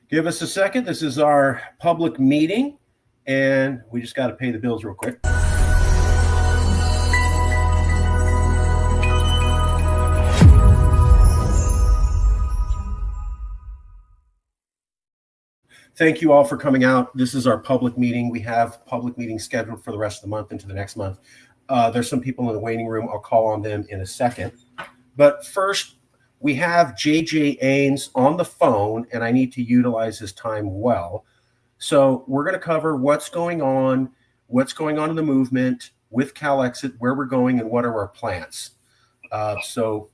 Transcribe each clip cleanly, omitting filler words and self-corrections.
Give us a second. This is our public meeting, and we just got to pay the bills real quick. Thank you all for coming out. This is our public meeting. We have public meetings scheduled for the rest of the month into the next month. There's some people in the waiting room. I'll call on them in a second. But first, we have J.J. Ains on the phone, and I need to utilize his time well. So we're going to cover what's going on in the movement with Calexit, where we're going, and what are our plans. So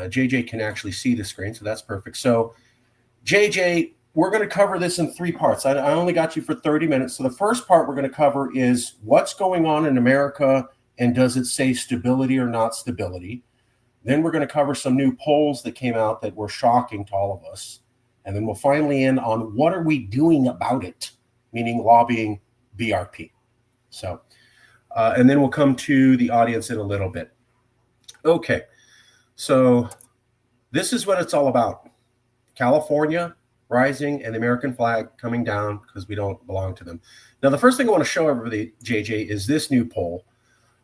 J.J. can actually see the screen, so that's perfect. So J.J., we're going to cover this in three parts. I only got you for 30 minutes. So the first part we're going to cover is what's going on in America, and does it say stability or not stability? Then we're going to cover some new polls that came out that were shocking to all of us. And then we'll finally end on what are we doing about it, meaning lobbying BRP. So, and then we'll come to the audience in a little bit. Okay, so this is what it's all about. California rising and the American flag coming down because we don't belong to them. Now, the first thing I want to show everybody, JJ, is this new poll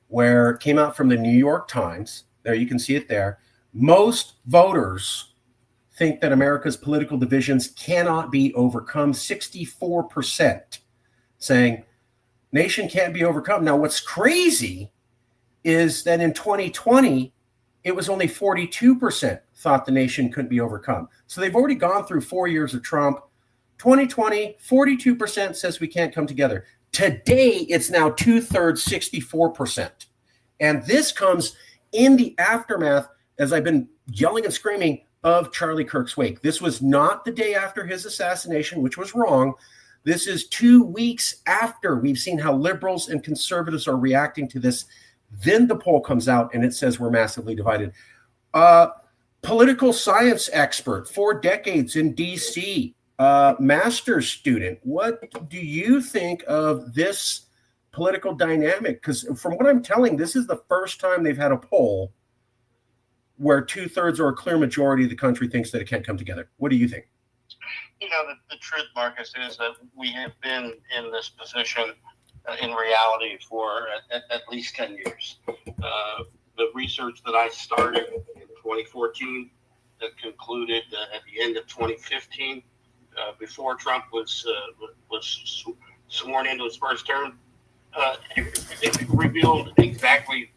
where it came out from the New York Times. There, you can see it there. Most voters think that America's political divisions cannot be overcome. 64% saying nation can't be overcome. Now, what's crazy is that in 2020, it was only 42% thought the nation couldn't be overcome. So they've already gone through 4 years of Trump. 2020, 42% says we can't come together. Today, it's now 2/3, 64%. And this comes in the aftermath, as I've been yelling and screaming, of Charlie Kirk's wake. This was not the day after his assassination, which was wrong. This is 2 weeks after we've seen how liberals and conservatives are reacting to this. Then the poll comes out and it says we're massively divided. Political science expert, 4 decades in DC, master's student. What do you think of this political dynamic? Because from what I'm telling, this is the first time they've had a poll where 2/3 or a clear majority of the country thinks that it can't come together. What do you think? You know, the truth, Marcus, is that we have been in this position in reality for at least 10 years. The research that I started in 2014 that concluded at the end of 2015, before Trump was sworn into his first term, it revealed exactly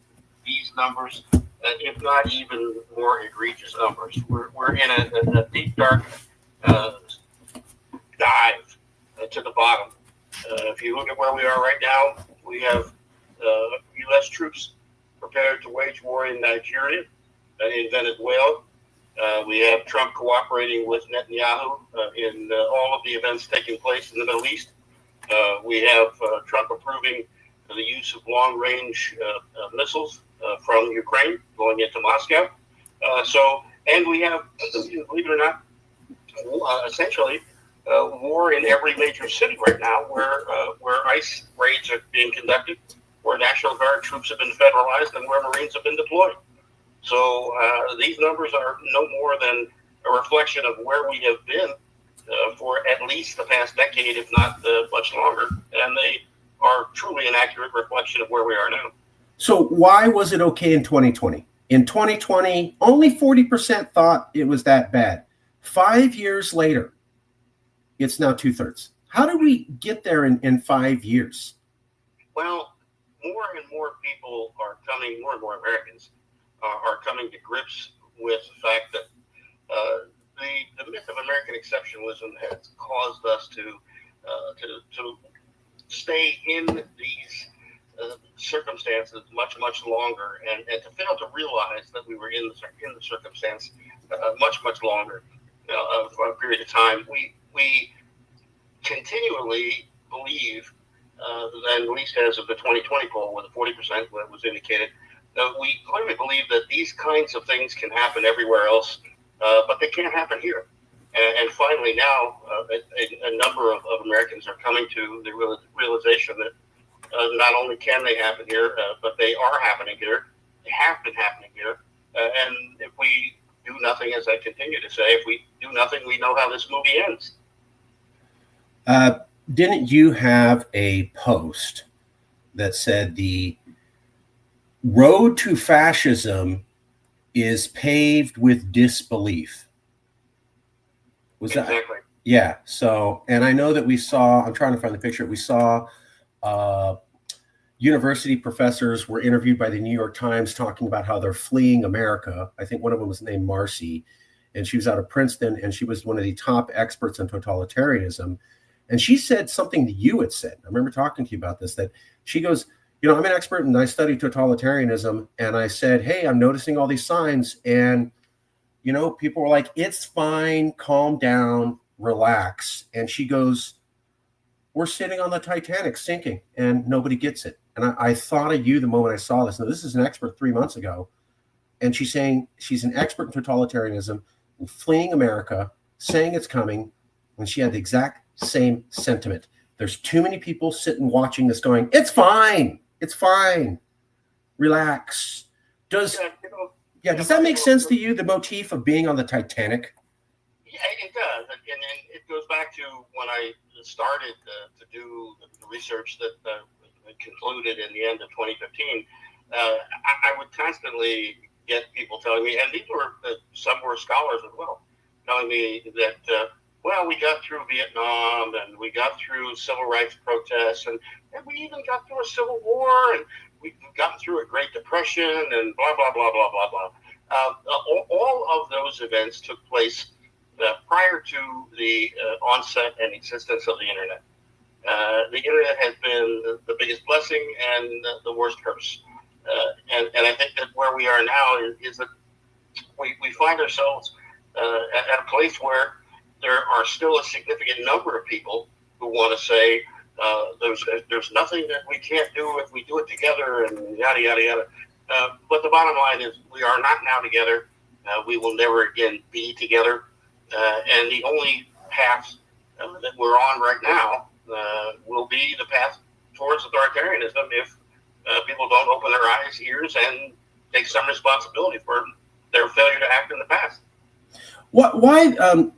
these numbers, if not even more egregious numbers. We're in a deep, dark dive to the bottom. If you look at where we are right now, we have U.S. troops prepared to wage war in Nigeria, in Venezuela. We have Trump cooperating with Netanyahu in all of the events taking place in the Middle East. We have Trump approving the use of long-range missiles from Ukraine going into Moscow. And we have, believe it or not, essentially war in every major city right now, where ICE raids are being conducted, where National Guard troops have been federalized, and where Marines have been deployed. So these numbers are no more than a reflection of where we have been for at least the past decade, if not much longer, and they are truly an accurate reflection of where we are now. So why was it okay in 2020? In 2020, only 40% thought it was that bad. 5 years later, it's now 2/3. How did we get there in 5 years? Well, more and more people are coming, more and more Americans are coming to grips with the fact that the myth of American exceptionalism has caused us to stay in these circumstances much longer, and to fail to realize that we were in the circumstance much longer for a period of time. We continually believe, and at least as of the 2020 poll, where the 40% was indicated, we clearly believe that these kinds of things can happen everywhere else, but they can't happen here. And finally now, a number of Americans are coming to the realization that not only can they happen here, but they are happening here. They have been happening here. And if we do nothing, as I continue to say, if we do nothing, we know how this movie ends. Uh, didn't you have a post that said the road to fascism is paved with disbelief? Was that? Exactly. Yeah. So, and I know that we saw, I'm trying to find the picture. We saw uh, university professors were interviewed by the New York Times talking about how they're fleeing America. I think one of them was named Marcy, and she was out of Princeton, and she was one of the top experts on totalitarianism. And she said something that you had said. I remember talking to you about this, that she goes, you know, I'm an expert and I study totalitarianism. And I said, hey, I'm noticing all these signs. And, you know, people were like, it's fine, calm down, relax. And she goes, we're sitting on the Titanic sinking and nobody gets it. And I thought of you the moment I saw this. Now, this is an expert 3 months ago. And she's saying she's an expert in totalitarianism, fleeing America, saying it's coming. And she had the exact same sentiment. There's too many people sitting watching this going, it's fine. It's fine. Relax. Does that make sense to you, the motif of being on the Titanic? Yeah, it does, and it goes back to when I started to do the research that concluded in the end of 2015. I would constantly get people telling me, and these were some were scholars as well, telling me that well, we got through Vietnam and we got through civil rights protests and we even got through a civil war and we've gotten through a Great Depression and blah blah blah blah blah blah. All of those events took place prior to the onset and existence of the internet. The internet has been the biggest blessing and the worst curse. And I think that where we are now is that we find ourselves at a place where there are still a significant number of people who want to say there's nothing that we can't do if we do it together and yada, yada, yada. But the bottom line is we are not now together. We will never again be together. And the only path that we're on right now will be the path towards authoritarianism if people don't open their eyes, ears, and take some responsibility for their failure to act in the past. Why?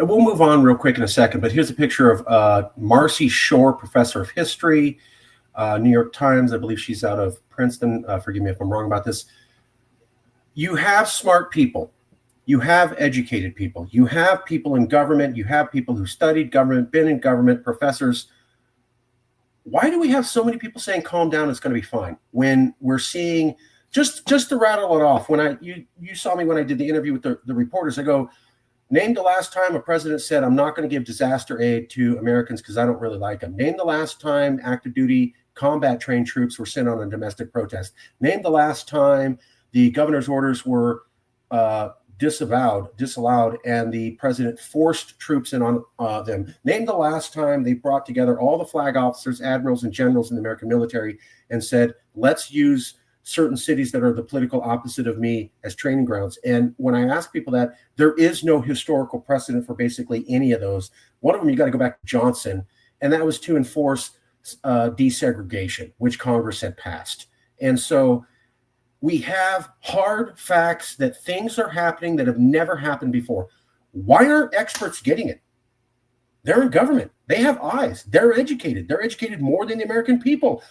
We'll move on real quick in a second, but here's a picture of Marcy Shore, professor of history, New York Times. I believe she's out of Princeton. Forgive me if I'm wrong about this. You have smart people. You have educated people. You have people in government. You have people who studied government, been in government, professors. Why do we have so many people saying, calm down, it's going to be fine, when we're seeing, just to rattle it off, when you saw me when I did the interview with the reporters, I go, name the last time a president said, I'm not going to give disaster aid to Americans because I don't really like them. Name the last time active duty combat trained troops were sent on a domestic protest. Name the last time the governor's orders were disallowed, and the president forced troops in on them. Name the last time they brought together all the flag officers, admirals, and generals in the American military and said, let's use certain cities that are the political opposite of me as training grounds. And when I ask people that, there is no historical precedent for basically any of those. One of them, you got to go back to Johnson, and that was to enforce desegregation, which Congress had passed. And so we have hard facts that things are happening that have never happened before. Why aren't experts getting it? They're in government. They have eyes. They're educated. They're educated more than the American people.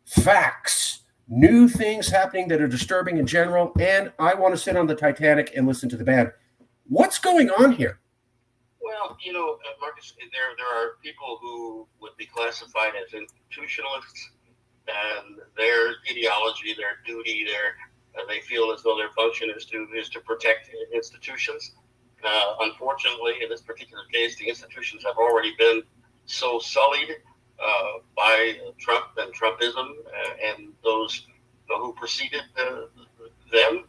Facts. New things happening that are disturbing in general, and I want to sit on the Titanic and listen to the band. What's going on here? Well, Marcus, there are people who would be classified as institutionalists, and their ideology, their duty, they feel as though their function is to protect institutions. Unfortunately, in this particular case, the institutions have already been so sullied by Trump and Trumpism and those who preceded them,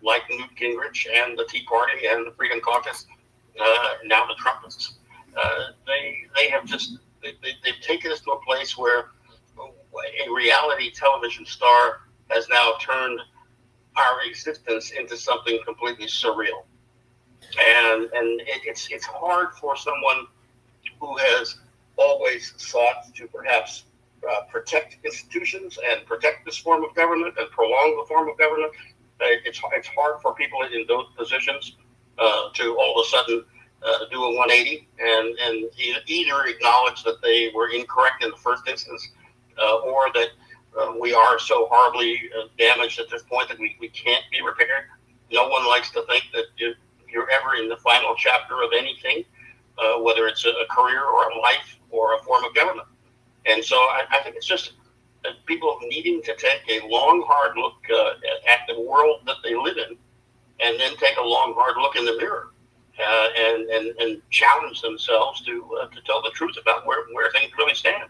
like Newt Gingrich and the Tea Party and the Freedom Caucus, now the Trumpists. They have just they've taken us to a place where a reality television star has now turned our existence into something completely surreal, and it's hard for someone who has always sought to perhaps protect institutions and protect this form of government and prolong the form of government. It's hard for people in those positions to all of a sudden do a 180 and either acknowledge that they were incorrect in the first instance, or that we are so horribly damaged at this point that we can't be repaired. No one likes to think that you're ever in the final chapter of anything, whether it's a career or a life or a form of government. And so I think it's just people needing to take a long, hard look at the world that they live in, and then take a long, hard look in the mirror and challenge themselves to tell the truth about where things really stand.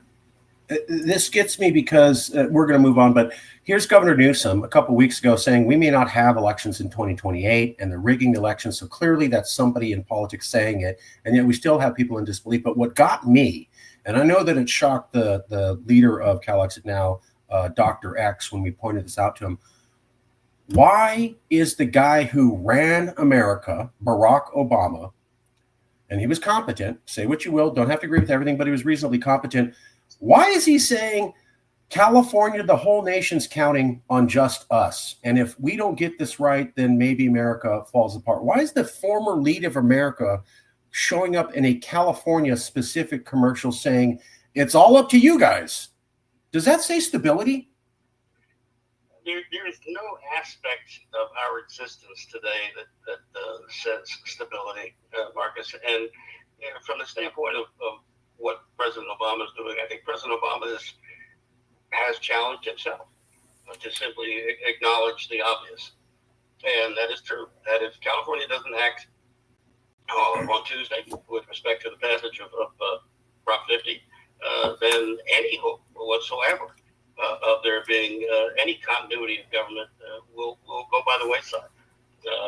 This gets me because we're going to move on, but here's Governor Newsom a couple of weeks ago saying we may not have elections in 2028 and they're rigging the elections. So clearly that's somebody in politics saying it, and yet we still have people in disbelief. But what got me, and I know that it shocked the leader of Calexit now, Dr. X, when we pointed this out to him, why is the guy who ran America, Barack Obama, and he was competent, say what you will, don't have to agree with everything, but he was reasonably competent. Why is he saying California, the whole nation's counting on just us? And if we don't get this right, then maybe America falls apart. Why is the former lead of America showing up in a California-specific commercial saying, it's all up to you guys? Does that say stability? There is no aspect of our existence today that says stability, Marcus. And from the standpoint of what President Obama is doing, I think President Obama has challenged himself to simply acknowledge the obvious. And that is true. That if California doesn't act on Tuesday with respect to the passage of Prop 50, then any hope whatsoever of there being any continuity of government will go by the wayside,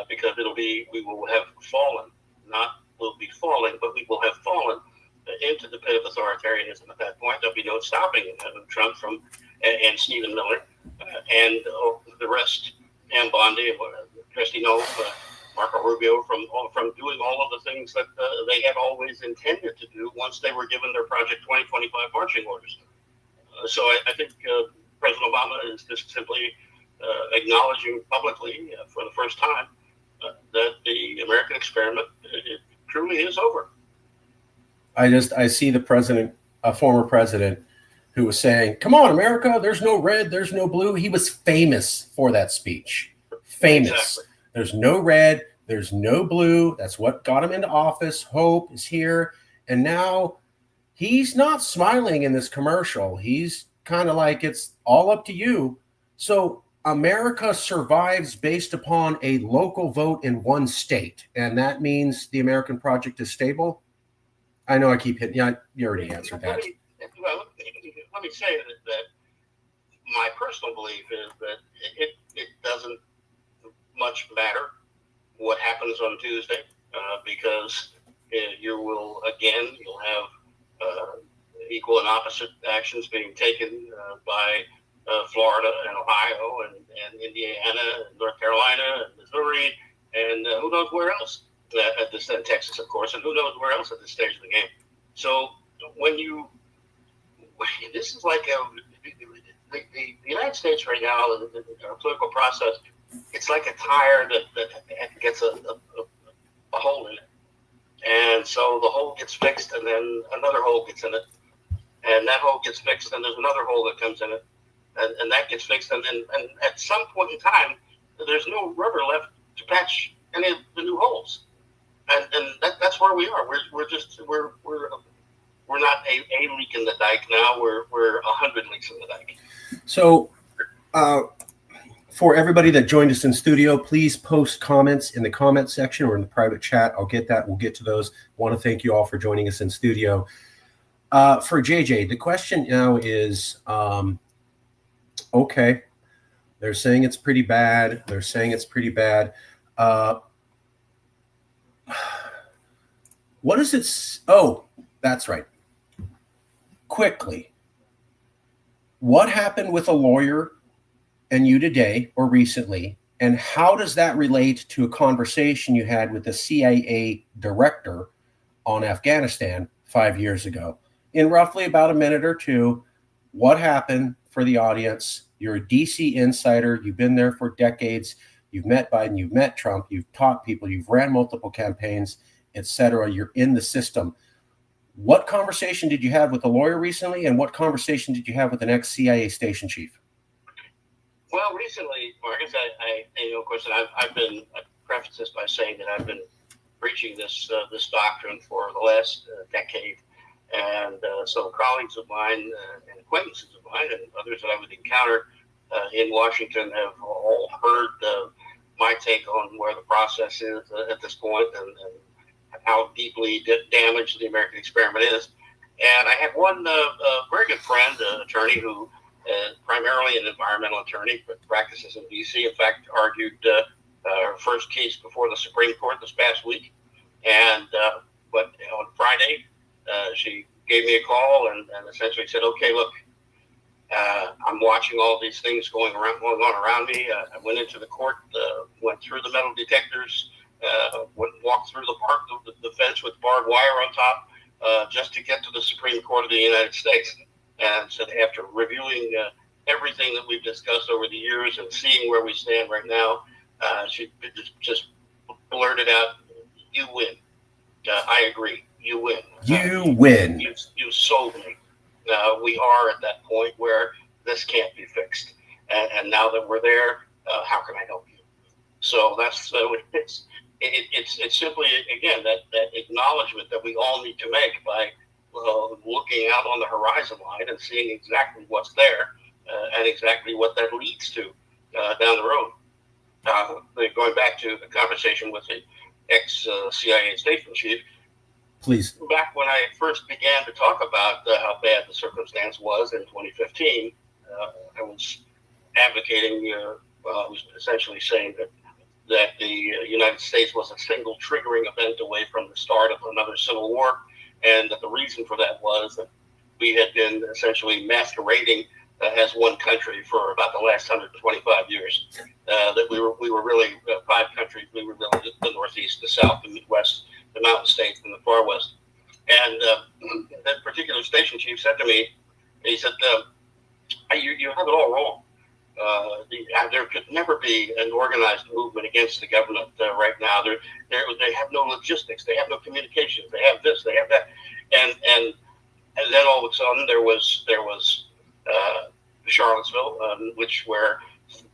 because we will have fallen, not will be falling, but we will have fallen into the pit of authoritarianism at that point. There'll be no stopping Trump and Stephen Miller and the rest, Ann Bondi, Christy Noll, Marco Rubio, from doing all of the things that they had always intended to do once they were given their Project 2025 marching orders. So I think President Obama is just simply acknowledging publicly for the first time that the American experiment it truly is over. I see the president, a former president, who was saying, come on, America, there's no red, there's no blue. He was famous for that speech. Famous. Exactly. There's no red, there's no blue. That's what got him into office. Hope is here. And now he's not smiling in this commercial. He's kind of like, it's all up to you. So America survives based upon a local vote in one state. And that means the American project is stable. I know I keep hitting you. You already answered that. Let me say that my personal belief is that it doesn't much matter what happens on Tuesday, because you'll have equal and opposite actions being taken by Florida and Ohio and Indiana and North Carolina and Missouri and who knows where else. At this, and Texas, of course, and who knows where else at this stage of the game. So this is like the United States right now, the political process, it's like a tire that gets a hole in it. And so the hole gets fixed, and then another hole gets in it. And that hole gets fixed, and there's another hole that comes in it. And that gets fixed, and at some point in time, there's no rubber left to patch any of the new holes. And that's where we are. We're not a leak in the dike now. We're 100 leaks in the dike. So, for everybody that joined us in studio, please post comments in the comment section or in the private chat. I'll get that. We'll get to those. Want to thank you all for joining us in studio. For JJ, the question now is, okay, they're saying it's pretty bad. What is it? Oh, that's right. Quickly, what happened with a lawyer and you today or recently, and how does that relate to a conversation you had with the CIA director on Afghanistan 5 years ago? In roughly about a minute or two, what happened for the audience? You're a DC insider. You've been there for decades. You've met Biden. You've met Trump. You've taught people. You've ran multiple campaigns. etc. You're in the system. What conversation did you have with a lawyer recently, and what conversation did you have with an ex-CIA station chief? Well, recently, Marcus, of course, I've been, I preface this by saying that I've been preaching this doctrine for the last decade. And so colleagues of mine and acquaintances of mine and others that I would encounter in Washington have all heard my take on where the process is at this point and how deeply damaged the American experiment is. And I have one very good friend, an attorney who primarily an environmental attorney, but practices in D.C. In fact, argued her first case before the Supreme Court this past week. And but on Friday, she gave me a call and essentially said, "Okay, look, I'm watching all these things going on around me. I went into the court, went through the metal detectors, walked through the fence with barbed wire on top, just to get to the Supreme Court of the United States." And said, after reviewing everything that we've discussed over the years and seeing where we stand right now, she just blurted out, "You win. I agree. You win. You win. You sold me. We are at that point where this can't be fixed. And now that we're there, how can I help you?" So that's it's simply, again, that acknowledgement that we all need to make by looking out on the horizon line and seeing exactly what's there and exactly what that leads to down the road. Going back to the conversation with the ex-CIA station chief, please. Back when I first began to talk about how bad the circumstance was in 2015, I was advocating, I was essentially saying that the United States was a single triggering event away from the start of another civil war, and that the reason for that was that we had been essentially masquerading as one country for about the last 125 years. That we were really five countries. We were really the Northeast, the South, the Midwest, the Mountain States, and the Far West. And that particular station chief said to me, he said, "You have it all wrong. There could never be an organized movement against the government right now. They have no logistics. They have no communications. They have this. They have that." And then all of a sudden there was Charlottesville, where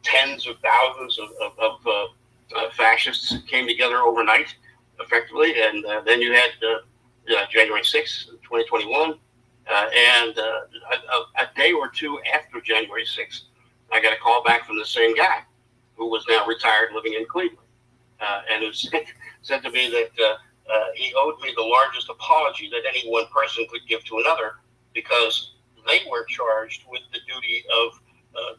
tens of thousands of fascists came together overnight, effectively. And then you had January 6th, 2021, and a day or two after January 6th. I got a call back from the same guy who was now retired living in Cleveland. And who said to me that he owed me the largest apology that any one person could give to another, because they were charged with the duty of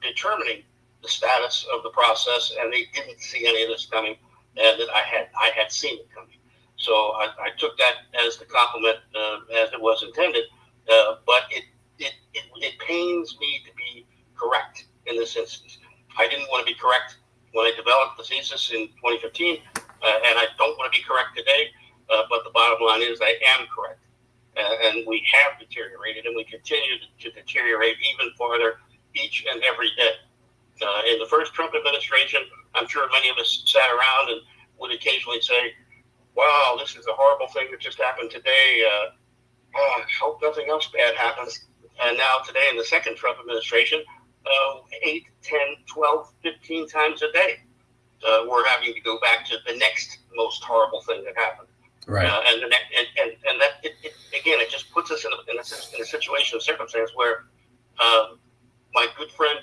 determining the status of the process, and they didn't see any of this coming, and that I had seen it coming. So I took that as the compliment as it was intended, but it pains me to be correct in this instance. I didn't want to be correct when I developed the thesis in 2015, and I don't want to be correct today, but the bottom line is I am correct. And we have deteriorated, and we continue to deteriorate even farther each and every day. In the first Trump administration, I'm sure many of us sat around and would occasionally say, "Wow, this is a horrible thing that just happened today. I hope nothing else bad happens." And now today in the second Trump administration, 8, 10, 12, 15 times a day, we're having to go back to the next most horrible thing that happened. Right. And that again, it just puts us in a situation of circumstance where my good friend,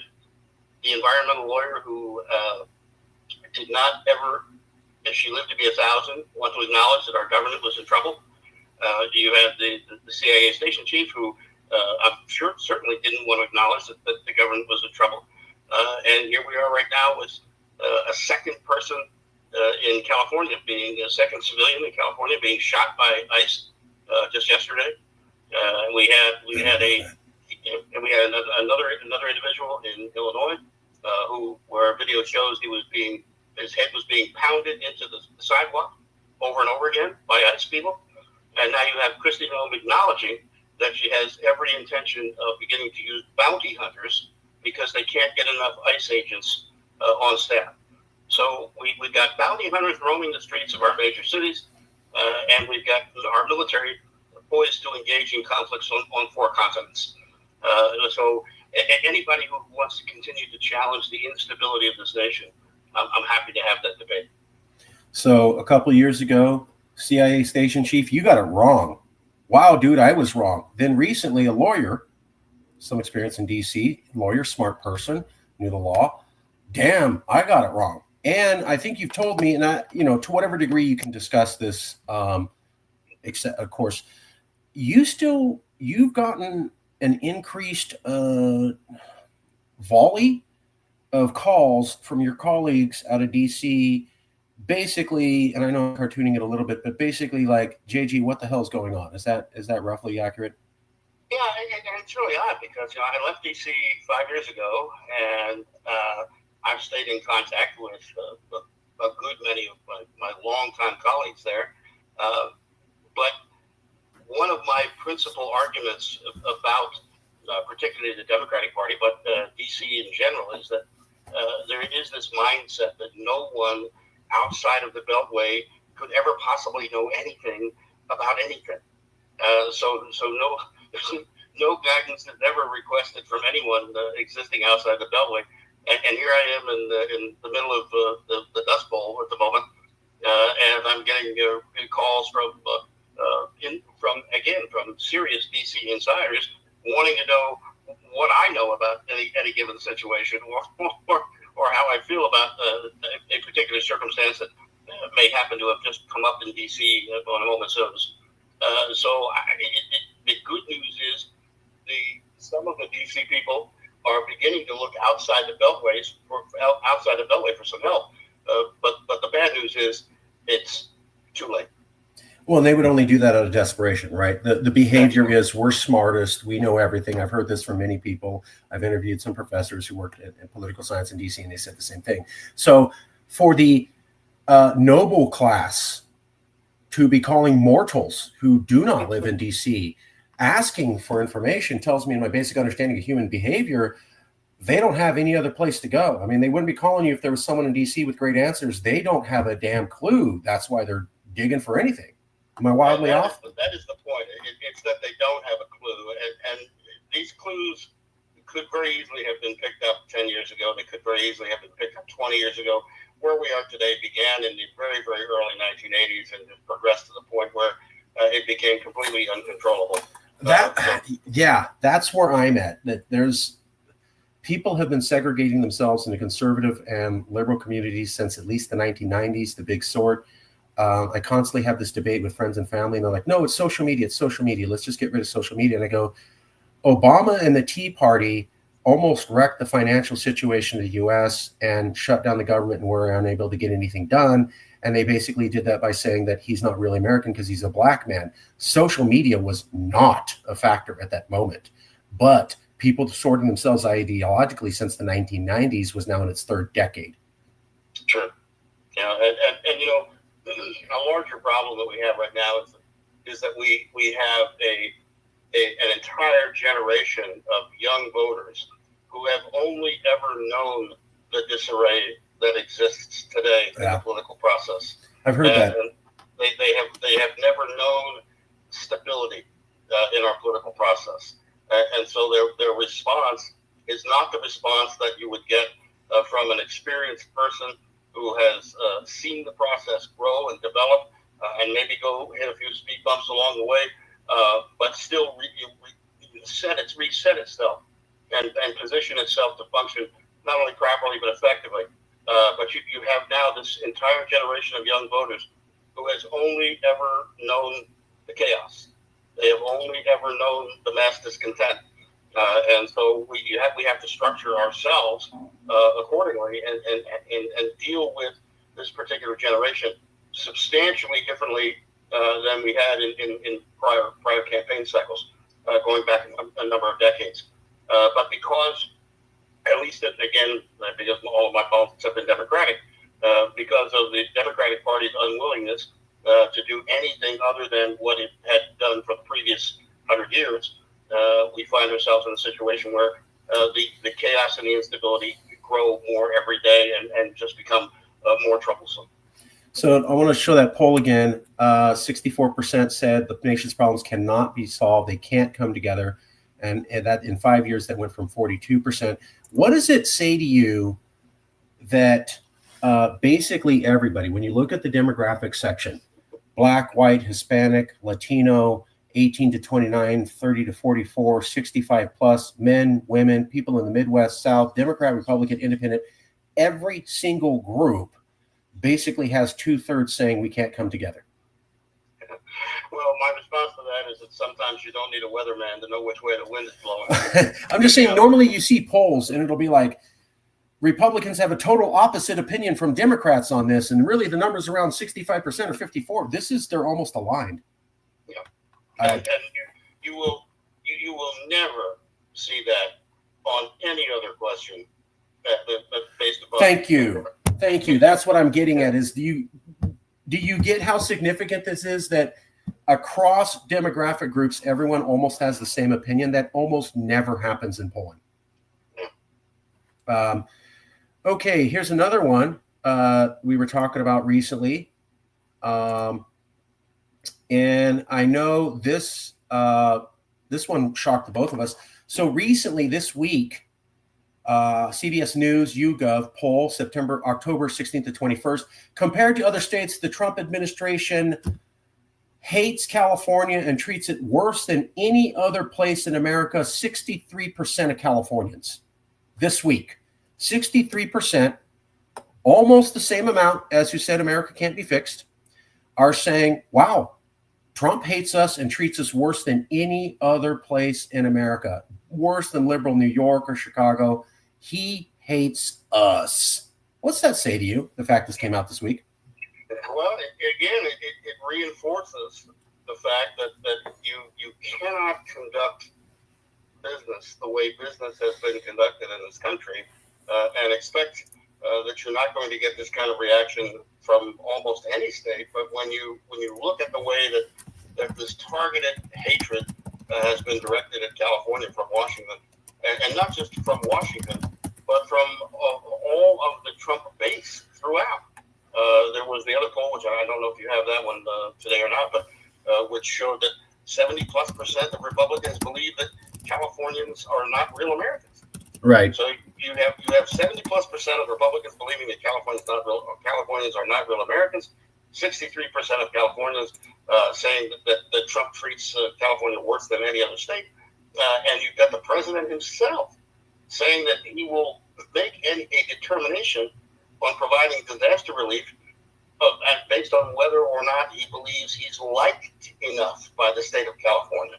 the environmental lawyer who did not ever, if she lived to be 1,000, want to acknowledge that our government was in trouble. You had the CIA station chief who I'm sure certainly didn't want to acknowledge that the government was in trouble. And here we are right now with a second person in California, being a second civilian in California, being shot by ICE just yesterday. We had another individual in Illinois where video shows his head was being pounded into the sidewalk over and over again by ICE people. And now you have Kristi Noem acknowledging that she has every intention of beginning to use bounty hunters because they can't get enough ICE agents on staff. So we've got bounty hunters roaming the streets of our major cities. and we've got our military poised to engage in conflicts on 4 continents. So anybody who wants to continue to challenge the instability of this nation, I'm happy to have that debate. So a couple of years ago, CIA station chief, you got it wrong. Wow, dude, I was wrong. Then recently, a lawyer, some experience in DC, lawyer, smart person, knew the law. Damn, I got it wrong. And I think you've told me, and I, to whatever degree you can discuss this, except of course, you've gotten an increased volley of calls from your colleagues out of DC, basically, and I know I'm cartooning it a little bit, but basically like, JG, what the hell is going on? Is that roughly accurate? Yeah, and it's really odd because I left DC 5 years ago, and I've stayed in contact with a good many of my longtime colleagues there. But one of my principal arguments about particularly the Democratic Party, but DC in general, is that there is this mindset that no one outside of the Beltway could ever possibly know anything about anything. So no guidance is ever requested from anyone existing outside the Beltway. And here I am in the middle of the Dust Bowl at the moment, and I'm getting calls from serious DC insiders wanting to know what I know about any given situation, or how I feel about a particular circumstance that may happen to have just come up in DC on a moment's notice. The good news is some of the DC people are beginning to look outside the Beltway for some help. But the bad news is it's too late. Well, they would only do that out of desperation, right? The behavior is we're smartest, we know everything. I've heard this from many people. I've interviewed some professors who worked in political science in DC, and they said the same thing. So for the noble class to be calling mortals who do not live in DC asking for information tells me, in my basic understanding of human behavior, they don't have any other place to go. I mean, they wouldn't be calling you if there was someone in DC with great answers. They don't have a damn clue. That's why they're digging for anything. Am I wildly off? That is the point. It's that they don't have a clue. And these clues could very easily have been picked up 10 years ago. They could very easily have been picked up 20 years ago. Where we are today began in the very, very early 1980s and progressed to the point where it became completely uncontrollable. That's where I'm at. That there's people have been segregating themselves into conservative and liberal communities since at least the 1990s, the big sort. I constantly have this debate with friends and family, and they're like, no, it's social media. It's social media. Let's just get rid of social media. And I go, Obama and the Tea Party almost wrecked the financial situation of the U.S. and shut down the government, and were unable to get anything done. And they basically did that by saying that he's not really American because he's a black man. Social media was not a factor at that moment. But people sorting themselves ideologically since the 1990s was now in its third decade. Sure. Yeah, and a larger problem that we have right now is that we have an entire generation of young voters who have only ever known the disarray that exists today in the political process. I've heard that. And they have never known stability in our political process, and so their response is not the response that you would get from an experienced person who has seen the process grow and develop, and maybe go hit a few speed bumps along the way, but still reset itself and position itself to function not only properly but effectively. But you have now this entire generation of young voters who has only ever known the chaos. They have only ever known the mass discontent. And so we have to structure ourselves accordingly and deal with this particular generation substantially differently than we had in prior campaign cycles, going back a number of decades. But because, at least again, because all of my politics have been Democratic, because of the Democratic Party's unwillingness to do anything other than what it had done for the previous 100 years, we find ourselves in a situation where the chaos and the instability grow more every day and just become more troublesome. So I want to show that poll again. 64% said the nation's problems cannot be solved. They can't come together. And that in 5 years, that went from 42%. What does it say to you that basically everybody, when you look at the demographic section, Black, white, Hispanic, Latino, 18 to 29, 30 to 44, 65 plus, men, women, people in the Midwest, South, Democrat, Republican, Independent, every single group basically has 2/3 saying we can't come together. Well, my response to that is that sometimes you don't need a weatherman to know which way the wind is blowing. I'm just saying, normally you see polls and it'll be like, Republicans have a total opposite opinion from Democrats on this, and really the number's around 65% or 54. They're almost aligned. Yeah, and you will never see that on any other question that's based upon. Thank you. That's what I'm getting at. Is do you get how significant this is, that across demographic groups, everyone almost has the same opinion? That almost never happens in polling. Okay, here's another one we were talking about recently. And I know this one shocked the both of us. So recently, this week, CBS News YouGov poll, October 16th to 21st, compared to other states, the Trump administration hates California and treats it worse than any other place in America. 63% of Californians this week. 63%, almost the same amount as who said America can't be fixed, are saying, wow, Trump hates us and treats us worse than any other place in America, worse than liberal New York or Chicago. He hates us. What's that say to you, the fact this came out this week? Well, it reinforces the fact that you cannot conduct business the way business has been conducted in this country and expect that you're not going to get this kind of reaction from almost any state. But when you look at the way that this targeted hatred has been directed at California from Washington, and not just from Washington, but from all of the Trump base throughout. There was the other poll, which I don't know if you have that one today or not, but which showed that 70+% of Republicans believe that Californians are not real Americans. Right. So you have 70+% of Republicans believing that Californians are not real Americans. 63% of Californians saying that Trump treats California worse than any other state, and you've got the president himself saying that he will make a determination on providing disaster relief based on whether or not he believes he's liked enough by the state of California.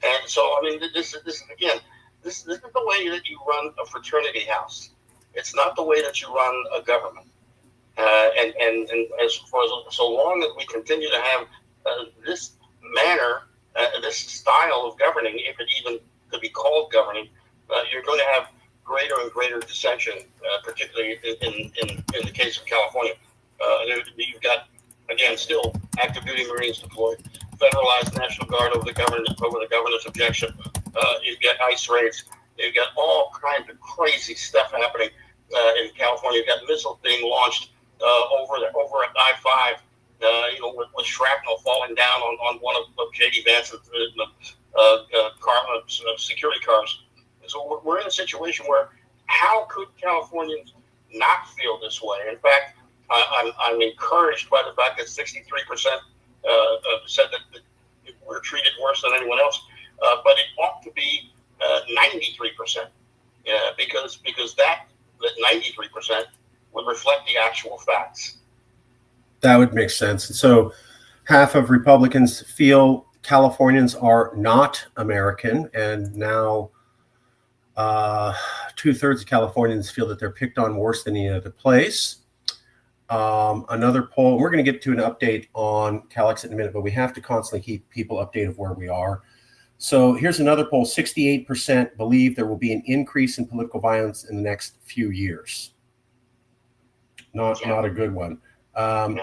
And so, I mean, this is again. This is the way that you run a fraternity house. It's not the way that you run a government. And as for so long as we continue to have this manner, this style of governing, if it even could be called governing, you're going to have greater and greater dissension, particularly in the case of California. You've got, again, still active duty Marines deployed, federalized National Guard over the governor's objection. You've got ICE raids. You've got all kinds of crazy stuff happening in California. You've got missiles being launched over at I-5, with shrapnel falling down on one of J.D. Vance's security cars. So we're in a situation where how could Californians not feel this way? In fact, I'm encouraged by the fact that 63% said that we're treated worse than anyone else. But it ought to be 93%, because that 93% would reflect the actual facts. That would make sense. So half of Republicans feel Californians are not American, and now 2/3 of Californians feel that they're picked on worse than any other place. Another poll, we're going to get to an update on Calexit in a minute, but we have to constantly keep people updated of where we are. So here's another poll. 68% believe there will be an increase in political violence in the next few years. Not a good one. And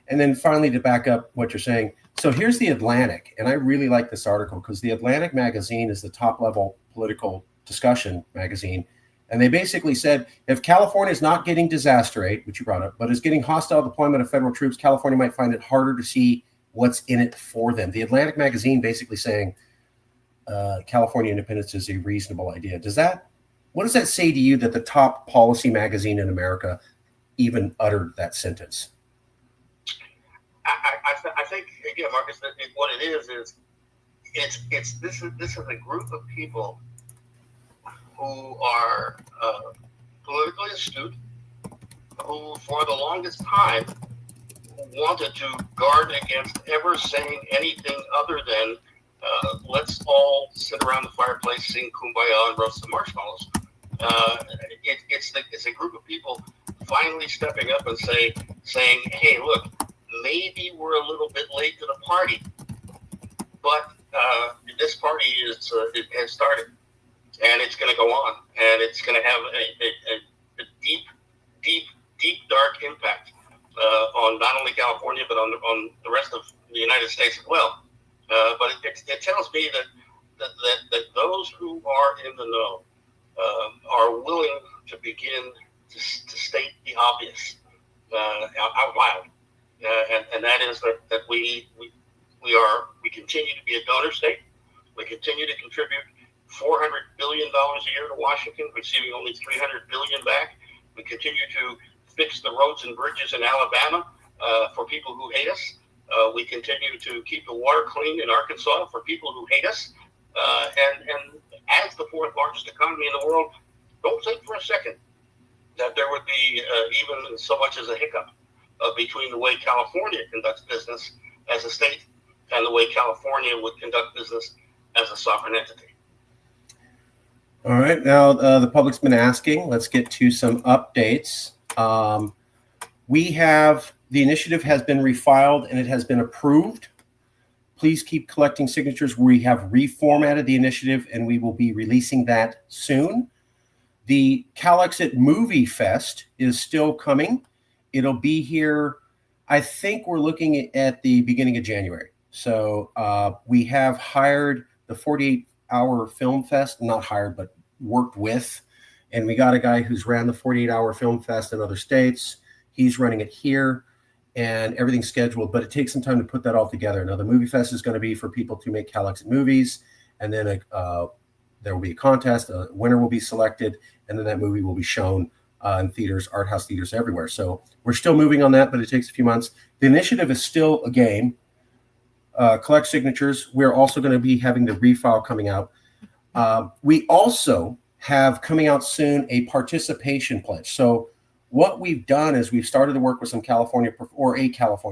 then finally, to back up what you're saying, so here's The Atlantic, and I really like this article because The Atlantic magazine is the top-level political discussion magazine, And they basically said, if California is not getting disaster aid, which you brought up, but is getting hostile deployment of federal troops, California might find it harder to see what's in it for them. The Atlantic magazine basically saying California independence is a reasonable idea. What does that say to you that the top policy magazine in America even uttered that sentence? I think again, Marcus, that what it is this is a group of people who are politically astute, who for the longest time wanted to guard against ever saying anything other than let's all sit around the fireplace, sing Kumbaya, and roast some marshmallows. It's a group of people finally stepping up and saying, hey, look, maybe we're a little bit late to the party, but this party it has started, and it's going to go on, and it's going to have a deep, dark impact on not only California but on the rest of the United States as well. But it tells me that those who are in the know are willing to begin to state the obvious out loud, and that is that we continue to be a donor state. We continue to contribute $400 billion a year to Washington, receiving only $300 billion back. We continue to fix the roads and bridges in Alabama for people who hate us. We continue to keep the water clean in Arkansas for people who hate us. And as the fourth largest economy in the world, don't think for a second that there would be even so much as a hiccup between the way California conducts business as a state and the way California would conduct business as a sovereign entity. All right. Now, the public's been asking. Let's get to some updates. The initiative has been refiled and it has been approved. Please keep collecting signatures. We have reformatted the initiative and we will be releasing that soon. The Calexit Movie Fest is still coming. It'll be here, I think we're looking at the beginning of January. So we have hired the 48-hour film fest, not hired, but worked with. And we got a guy who's ran the 48-hour film fest in other states. He's running it here. And everything's scheduled, but it takes some time to put that all together. Now, the Movie Fest is going to be for people to make Calexit movies, and then there will be a contest. A winner will be selected, and then that movie will be shown in theaters, art house theaters everywhere. So we're still moving on that, but it takes a few months. The initiative is still a game. Collect signatures. We're also going to be having the refile coming out. We also have coming out soon a participation pledge. So what we've done is we've started to work with a California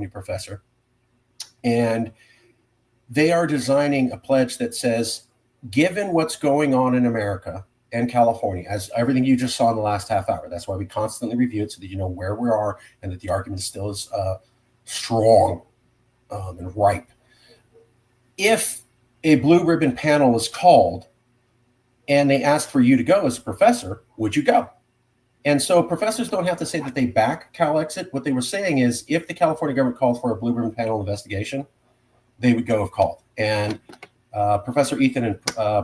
professor, and they are designing a pledge that says, given what's going on in America and California, as everything you just saw in the last half hour, that's why we constantly review it so that you know where we are and that the argument still is strong and ripe. If a blue ribbon panel is called and they ask for you to go as a professor, would you go? And so professors don't have to say that they back Calexit. What they were saying is if the California government called for a blue ribbon panel investigation, they would go if called. And Professor Ethan and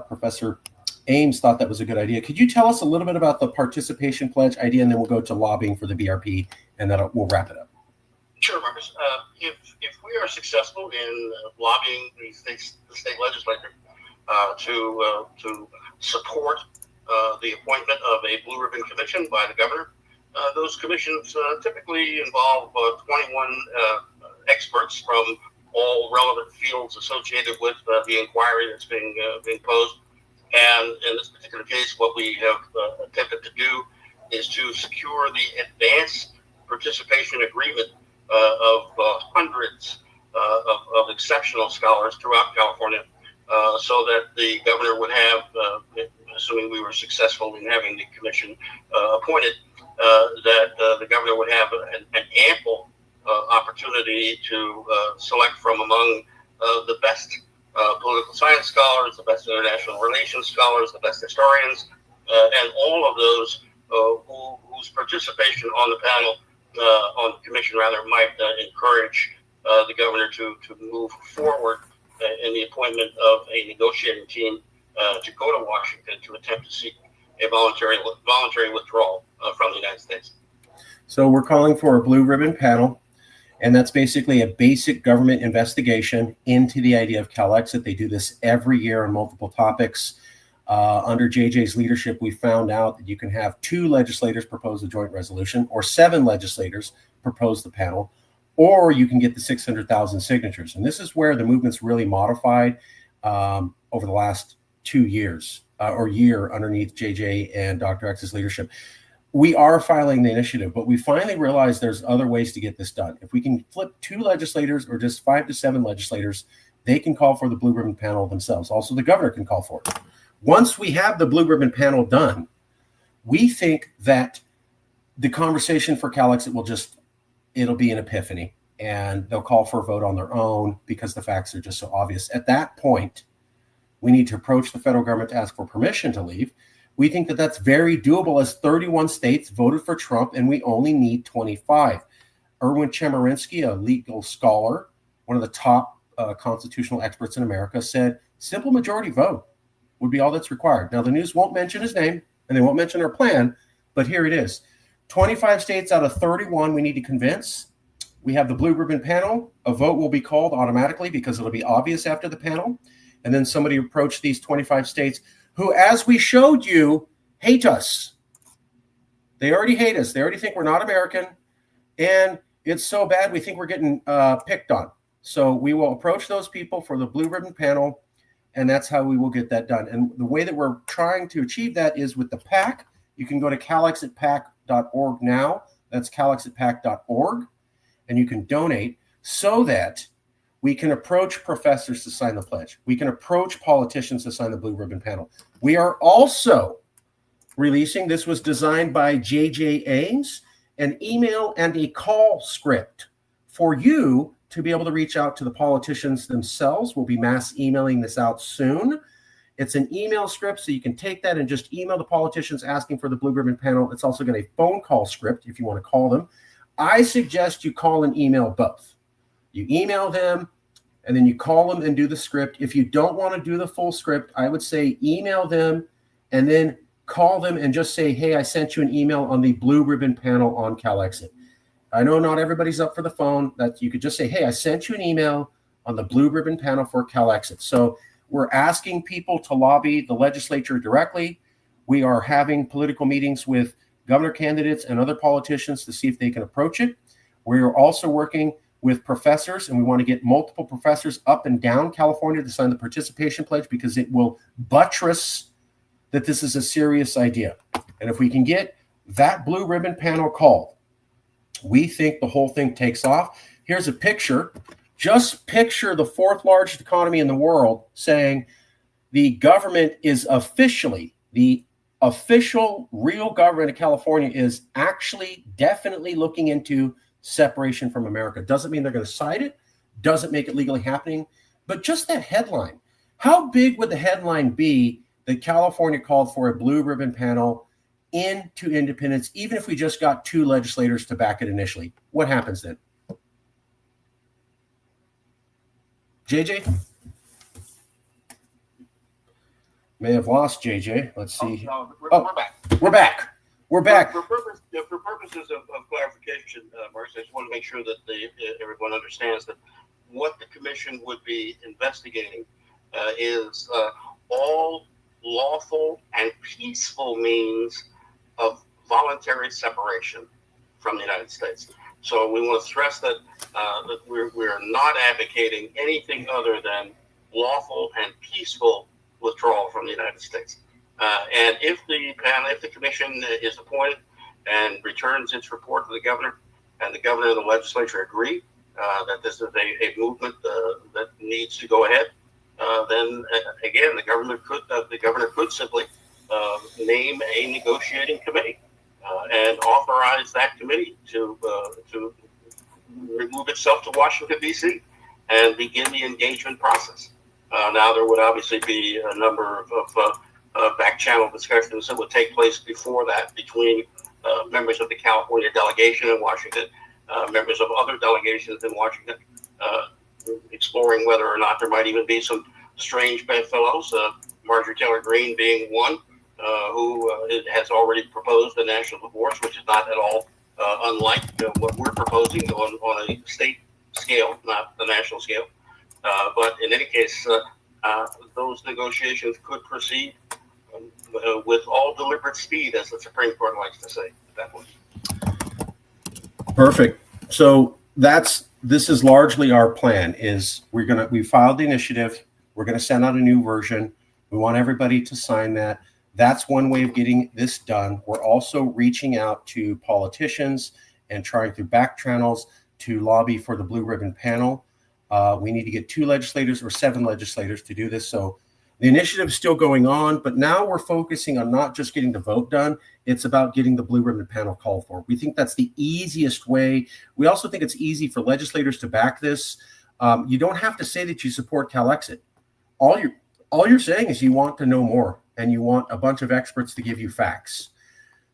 Professor Ames thought that was a good idea. Could you tell us a little bit about the participation pledge idea, and then we'll go to lobbying for the BRP, and then we'll wrap it up. Sure, Marcus. If we are successful in lobbying the state legislature to support the appointment of a blue ribbon commission by the governor. Those commissions typically involve 21 experts from all relevant fields associated with the inquiry that's being posed. And in this particular case, what we have attempted to do is to secure the advance participation agreement of hundreds of exceptional scholars throughout California, so that the governor would have, assuming we were successful in having the commission appointed, that the governor would have an ample opportunity to select from among the best political science scholars, the best international relations scholars, the best historians, and all of those whose participation on the panel, on the commission rather, might encourage the governor to move forward in the appointment of a negotiating team to go to Washington to attempt to seek a voluntary withdrawal from the United States. So we're calling for a blue ribbon panel, and that's basically a basic government investigation into the idea of Calexit. They do this every year on multiple topics. Under JJ's leadership, we found out that you can have 2 legislators propose a joint resolution, or 7 legislators propose the panel, or you can get the 600,000 signatures. And this is where the movement's really modified over the last 2 years or year underneath JJ and Dr. X's leadership. We are filing the initiative, but we finally realized there's other ways to get this done. If we can flip 2 legislators or just 5 to 7 legislators, they can call for the blue ribbon panel themselves. Also, the governor can call for it. Once we have the blue ribbon panel done, we think that the conversation for Calexit it'll be an epiphany, and they'll call for a vote on their own because the facts are just so obvious. At that point, we need to approach the federal government to ask for permission to leave. We think that that's very doable, as 31 states voted for Trump and we only need 25. Erwin Chemerinsky, a legal scholar, one of the top constitutional experts in America, said simple majority vote would be all that's required. Now, the news won't mention his name and they won't mention our plan, but here it is. 25 states out of 31 we need to convince. We have the blue ribbon panel. A vote will be called automatically because it'll be obvious after the panel. And then somebody approach these 25 states who, as we showed you, hate us. They already hate us. They already think we're not American. And it's so bad we think we're getting picked on. So we will approach those people for the blue ribbon panel, and that's how we will get that done. And the way that we're trying to achieve that is with the PAC. You can go to calexitpac.org now. That's calexitpac.org. And you can donate so that we can approach professors to sign the pledge. We can approach politicians to sign the blue ribbon panel. We are also releasing, this was designed by JJ Ames, an email and a call script for you to be able to reach out to the politicians themselves. We'll be mass emailing this out soon. It's an email script, so you can take that and just email the politicians asking for the blue ribbon panel. It's also got a phone call script if you want to call them. I suggest you call and email both. You email them, and then you call them and do the script. If you don't want to do the full script, I would say email them and then call them and just say, hey, I sent you an email on the blue ribbon panel on Calexit. I know not everybody's up for the phone. That you could just say, hey, I sent you an email on the blue ribbon panel for Calexit. So we're asking people to lobby the legislature directly. We are having political meetings with governor candidates and other politicians to see if they can approach it. We're also working with professors, and we want to get multiple professors up and down California to sign the participation pledge because it will buttress that this is a serious idea. And if we can get that blue ribbon panel called, we think the whole thing takes off. Here's a picture. Just picture the 4th largest economy in the world saying the government is officially, the official real government of California is actually definitely looking into separation from America. Doesn't mean they're going to cite it, doesn't make it legally happening, but just that headline. How big would the headline be that California called for a blue ribbon panel into independence, even if we just got 2 legislators to back it initially? What happens then? JJ? May have lost JJ. Let's see. We're back. We're back. We're back. For purposes of clarification, Mark, I just want to make sure that everyone understands that what the commission would be investigating is all lawful and peaceful means of voluntary separation from the United States. So we want to stress that that we're not advocating anything other than lawful and peaceful withdrawal from the United States. And if the commission is appointed and returns its report to the governor, and the governor and the legislature agree that this is a movement that needs to go ahead, then again the governor could simply name a negotiating committee and authorize that committee to remove itself to Washington, D.C. and begin the engagement process. Now, there would obviously be a number of back channel discussions that would take place before that between members of the California delegation in Washington, members of other delegations in Washington, exploring whether or not there might even be some strange bedfellows, Marjorie Taylor Greene being one, who has already proposed a national divorce, which is not at all unlike what we're proposing on a state scale, not the national scale. But in any case, those negotiations could proceed with all deliberate speed, as the Supreme Court likes to say at that point. Perfect. So this is largely our plan. Is we filed the initiative. We're going to send out a new version. We want everybody to sign that. That's one way of getting this done. We're also reaching out to politicians and trying through back channels to lobby for the blue ribbon panel. We need to get 2 legislators or 7 legislators to do this. So the initiative is still going on, but now we're focusing on not just getting the vote done. It's about getting the blue ribbon panel called for. We think that's the easiest way. We also think it's easy for legislators to back this. You don't have to say that you support Calexit. All you're saying is you want to know more and you want a bunch of experts to give you facts.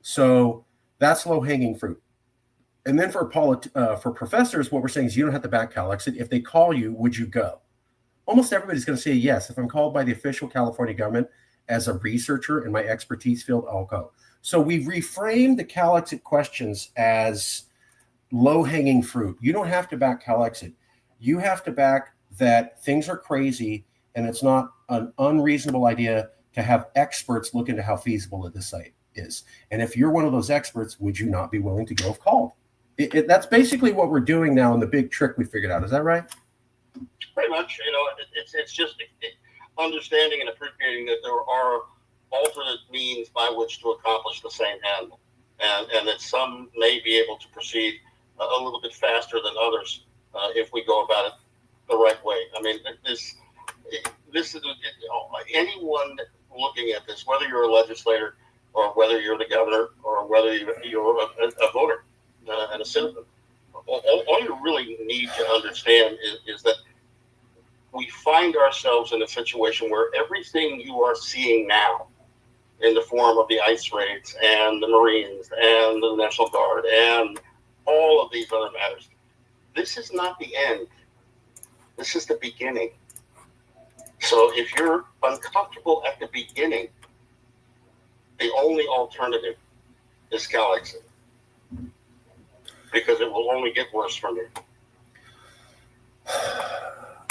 So that's low-hanging fruit. And then for professors, what we're saying is you don't have to back Calexit. If they call you, would you go? Almost everybody's going to say yes. If I'm called by the official California government as a researcher in my expertise field, I'll go. So we've reframed the Calexit questions as low-hanging fruit. You don't have to back Calexit. You have to back that things are crazy and it's not an unreasonable idea to have experts look into how feasible this site is. And if you're one of those experts, would you not be willing to go if called? That's basically what we're doing now, and the big trick we figured out. Is that right? Pretty much. It's just understanding and appreciating that there are alternate means by which to accomplish the same end, and that some may be able to proceed a little bit faster than others if we go about it the right way. I mean, this is anyone looking at this, whether you're a legislator or whether you're the governor or whether you're a voter and a citizen. All you really need to understand is that we find ourselves in a situation where everything you are seeing now in the form of the ICE raids and the Marines and the National Guard and all of these other matters, this is not the end. This is the beginning. So if you're uncomfortable at the beginning, the only alternative is Calexit, because it will only get worse from here.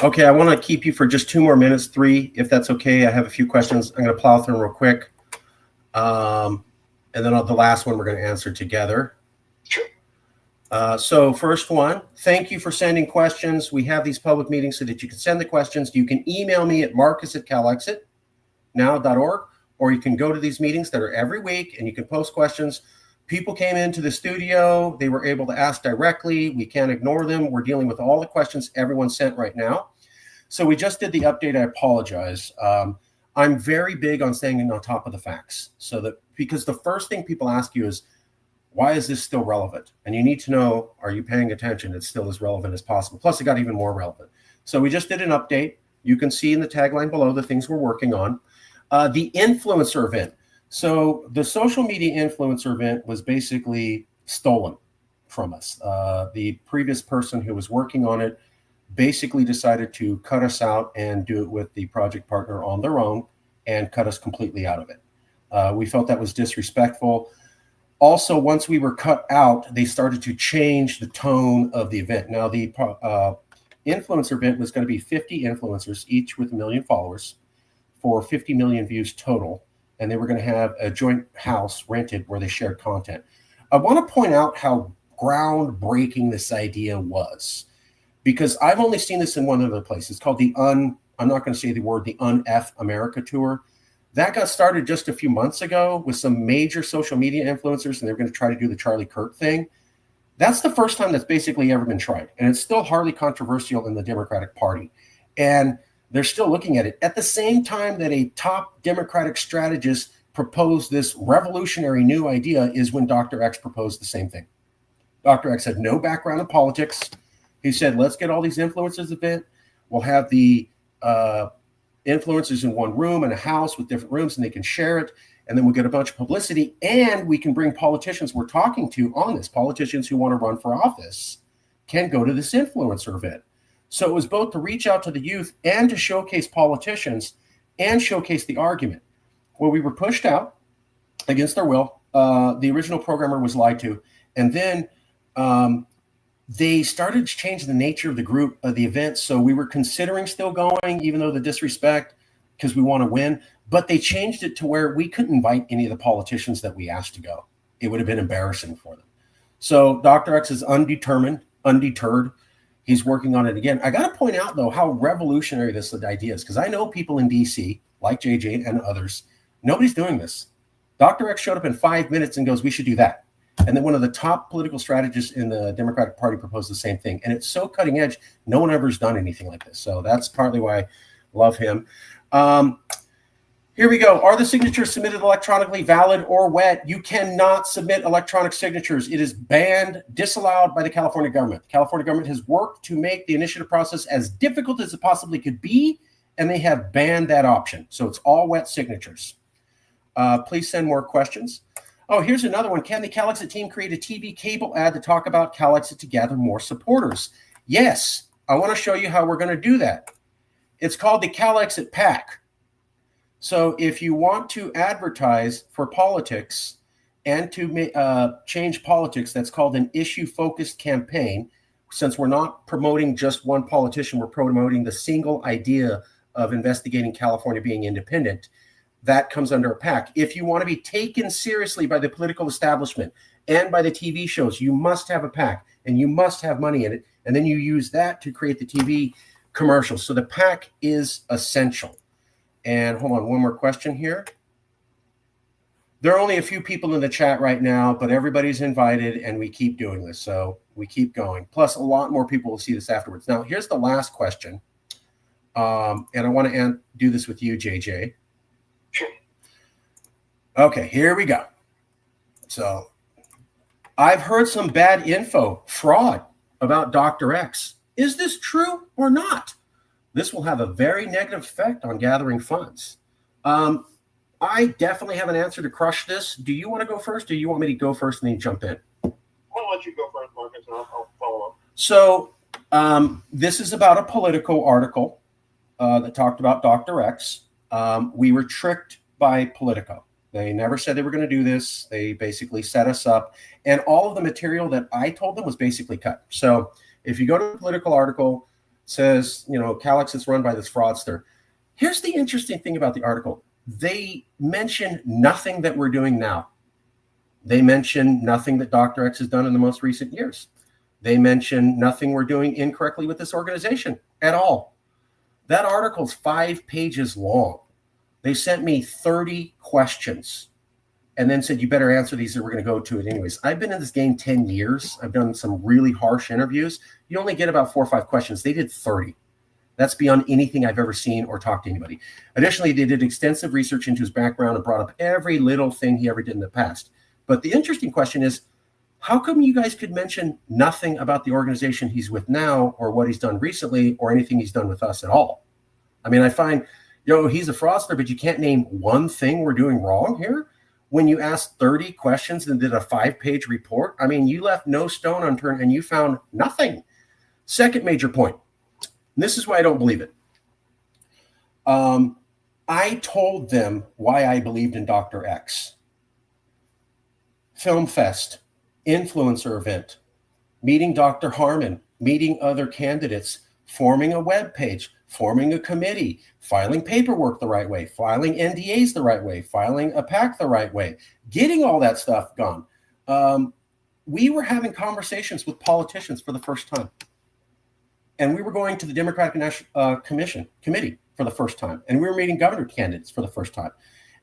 Okay, I want to keep you for just 2 more minutes, 3, if that's okay. I have a few questions. I'm going to plow through them real quick. And then the last one we're going to answer together. Sure. So first one, thank you for sending questions. We have these public meetings so that you can send the questions. You can email me at marcus@calexitnow.org, or you can go to these meetings that are every week and you can post questions. People came into the studio. They were able to ask directly. We can't ignore them. We're dealing with all the questions everyone sent right now. So we just did the update. I apologize. I'm very big on staying on top of the facts, because the first thing people ask you is, why is this still relevant? And you need to know, are you paying attention? It's still as relevant as possible. Plus, it got even more relevant. So we just did an update. You can see in the tagline below the things we're working on. The influencer event. So the social media influencer event was basically stolen from us. The previous person who was working on it basically decided to cut us out and do it with the project partner on their own and cut us completely out of it. We felt that was disrespectful. Also, once we were cut out, they started to change the tone of the event. Now, the influencer event was going to be 50 influencers, each with 1 million followers, for 50 million views total. And they were going to have a joint house rented where they shared content. I want to point out how groundbreaking this idea was, because I've only seen this in one other place. It's called I'm not going to say the word, the Un-F America Tour. That got started just a few months ago with some major social media influencers, and they're going to try to do the Charlie Kirk thing. That's the first time that's basically ever been tried. And it's still hardly controversial in the Democratic Party. And they're still looking at it. At the same time that a top Democratic strategist proposed this revolutionary new idea is when Dr. X proposed the same thing. Dr. X had no background in politics. He said, let's get all these influencers event. We'll have the influencers in one room in a house with different rooms, and they can share it. And then we'll get a bunch of publicity, and we can bring politicians we're talking to on this. Politicians who want to run for office can go to this influencer event. So it was both to reach out to the youth and to showcase politicians and showcase the argument. Well, we were pushed out. against their will. The original programmer was lied to. And then they started to change the nature of the group of the event. So we were considering still going, even though the disrespect, because we want to win. But they changed it to where we couldn't invite any of the politicians that we asked to go. It would have been embarrassing for them. So Dr. X is undeterred. He's working on it again. I got to point out, though, how revolutionary this idea is, because I know people in D.C., like JJ and others, nobody's doing this. Dr. X showed up in 5 minutes and goes, we should do that. And then one of the top political strategists in the Democratic Party proposed the same thing. And it's so cutting edge, no one ever's done anything like this. So that's partly why I love him. Here we go. Are the signatures submitted electronically valid or wet? You cannot submit electronic signatures. It is banned, disallowed by the California government. The California government has worked to make the initiative process as difficult as it possibly could be, and they have banned that option. So it's all wet signatures. Please send more questions. Oh, here's another one. Can the Calexit team create a TV cable ad to talk about Calexit to gather more supporters? Yes. I want to show you how we're going to do that. It's called the Calexit PAC. So if you want to advertise for politics and to change politics, that's called an issue-focused campaign. Since we're not promoting just one politician, we're promoting the single idea of investigating California being independent. That comes under a PAC. If you want to be taken seriously by the political establishment and by the TV shows, you must have a PAC and you must have money in it. And then you use that to create the TV commercials. So the PAC is essential. And hold on, one more question here. There are only a few people in the chat right now, but everybody's invited and we keep doing this. So we keep going. Plus a lot more people will see this afterwards. Now, here's the last question. And I want to do this with you, JJ. Okay, here we go. So I've heard some bad info, fraud about Dr. X. Is this true or not? This will have a very negative effect on gathering funds. I definitely have an answer to crush this. Do you want to go first, or do you want me to go first and then jump in? I'll let you go first, Marcus, and I'll follow up. So this is about a Politico article that talked about Dr. X. We were tricked by Politico. They never said they were going to do this. They basically set us up. And all of the material that I told them was basically cut. So if you go to the Politico article, it says, Calexit's run by this fraudster. Here's the interesting thing about the article. They mention nothing that we're doing now. They mention nothing that Dr. X has done in the most recent years. They mention nothing we're doing incorrectly with this organization at all. That article's 5 pages long. They sent me 30 questions and then said, you better answer these or we're going to go to it anyways. I've been in this game 10 years. I've done some really harsh interviews. You only get about 4 or 5 questions. They did 30. That's beyond anything I've ever seen or talked to anybody. Additionally, they did extensive research into his background and brought up every little thing he ever did in the past. But the interesting question is, how come you guys could mention nothing about the organization he's with now or what he's done recently or anything he's done with us at all? I mean, I find, he's a fraudster, but you can't name one thing we're doing wrong here. When you asked 30 questions and did a 5-page report, I mean, you left no stone unturned and you found nothing. Second major point. This is why I don't believe it. I told them why I believed in Dr. X. Film Fest, influencer event, meeting Dr. Harmon, meeting other candidates, forming a web page, forming a committee, filing paperwork the right way, filing NDAs the right way, filing a PAC the right way, getting all that stuff gone. We were having conversations with politicians for the first time. And we were going to the Democratic National Committee for the first time. And we were meeting governor candidates for the first time.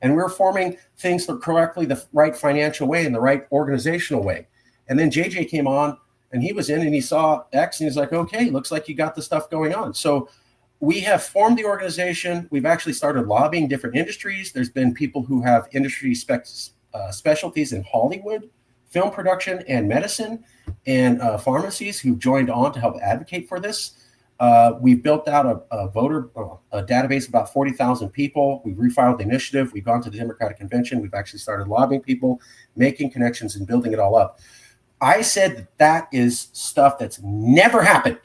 And we were forming things correctly, the right financial way and the right organizational way. And then JJ came on and he was in and he saw X and he's like, okay, looks like you got the stuff going on. So we have formed the organization. We've actually started lobbying different industries. There's been people who have industry specialties in Hollywood, film production and medicine, and pharmacies who joined on to help advocate for this. We've built out a database of about 40,000 people. We've refiled the initiative. We've gone to the Democratic Convention. We've actually started lobbying people, making connections and building it all up. I said that is stuff that's never happened.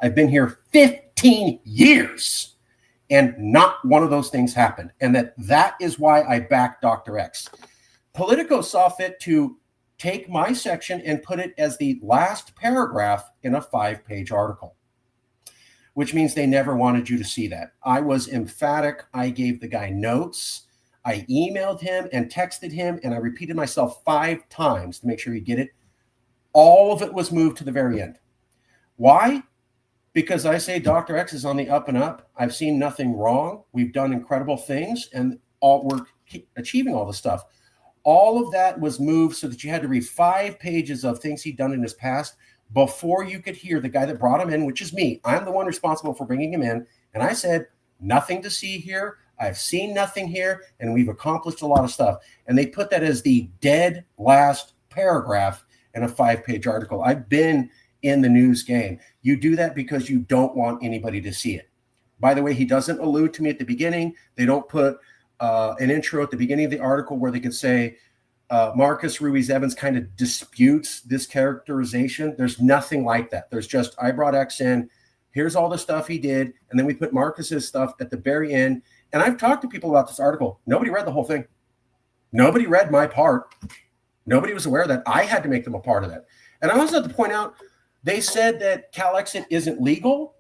I've been here 15 years and not one of those things happened. And that is why I backed Dr. X. Politico saw fit to take my section and put it as the last paragraph in a 5-page article, which means they never wanted you to see that. I was emphatic. I gave the guy notes. I emailed him and texted him, and I repeated myself 5 times to make sure he'd get it. All of it was moved to the very end. Why? Because I say Dr. X is on the up and up. I've seen nothing wrong. We've done incredible things, and we're achieving all this stuff. All of that was moved so that you had to read 5 pages of things he'd done in his past before you could hear the guy that brought him in, which is me. I'm the one responsible for bringing him in. And I said, nothing to see here. I've seen nothing here, and we've accomplished a lot of stuff. And they put that as the dead last paragraph in a 5-page article. I've been in the news game. You do that because you don't want anybody to see it. By the way, he doesn't allude to me at the beginning. They don't put an intro at the beginning of the article where they could say, Marcus Ruiz-Evans kind of disputes this characterization. There's nothing like that. There's just, I brought X in. Here's all the stuff he did. And then we put Marcus's stuff at the very end. And I've talked to people about this article. Nobody read the whole thing. Nobody read my part. Nobody was aware that I had to make them a part of that. And I also have to point out, they said that Calexit isn't legal,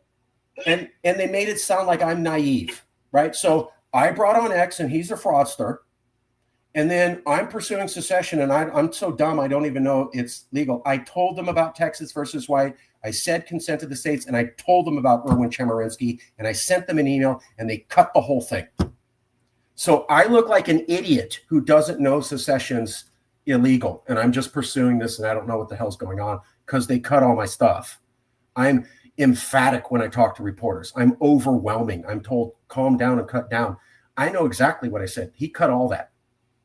and they made it sound like I'm naive, right? So I brought on X, and he's a fraudster. And then I'm pursuing secession, and I'm so dumb I don't even know it's legal. I told them about Texas versus White. I said consent to the states, and I told them about Erwin Chemerinsky, and I sent them an email, and they cut the whole thing. So I look like an idiot who doesn't know secession's illegal, and I'm just pursuing this, and I don't know what the hell's going on because they cut all my stuff. I'm emphatic when I talk to reporters. I'm overwhelming. I'm told, calm down and cut down. I know exactly what I said. He cut all that.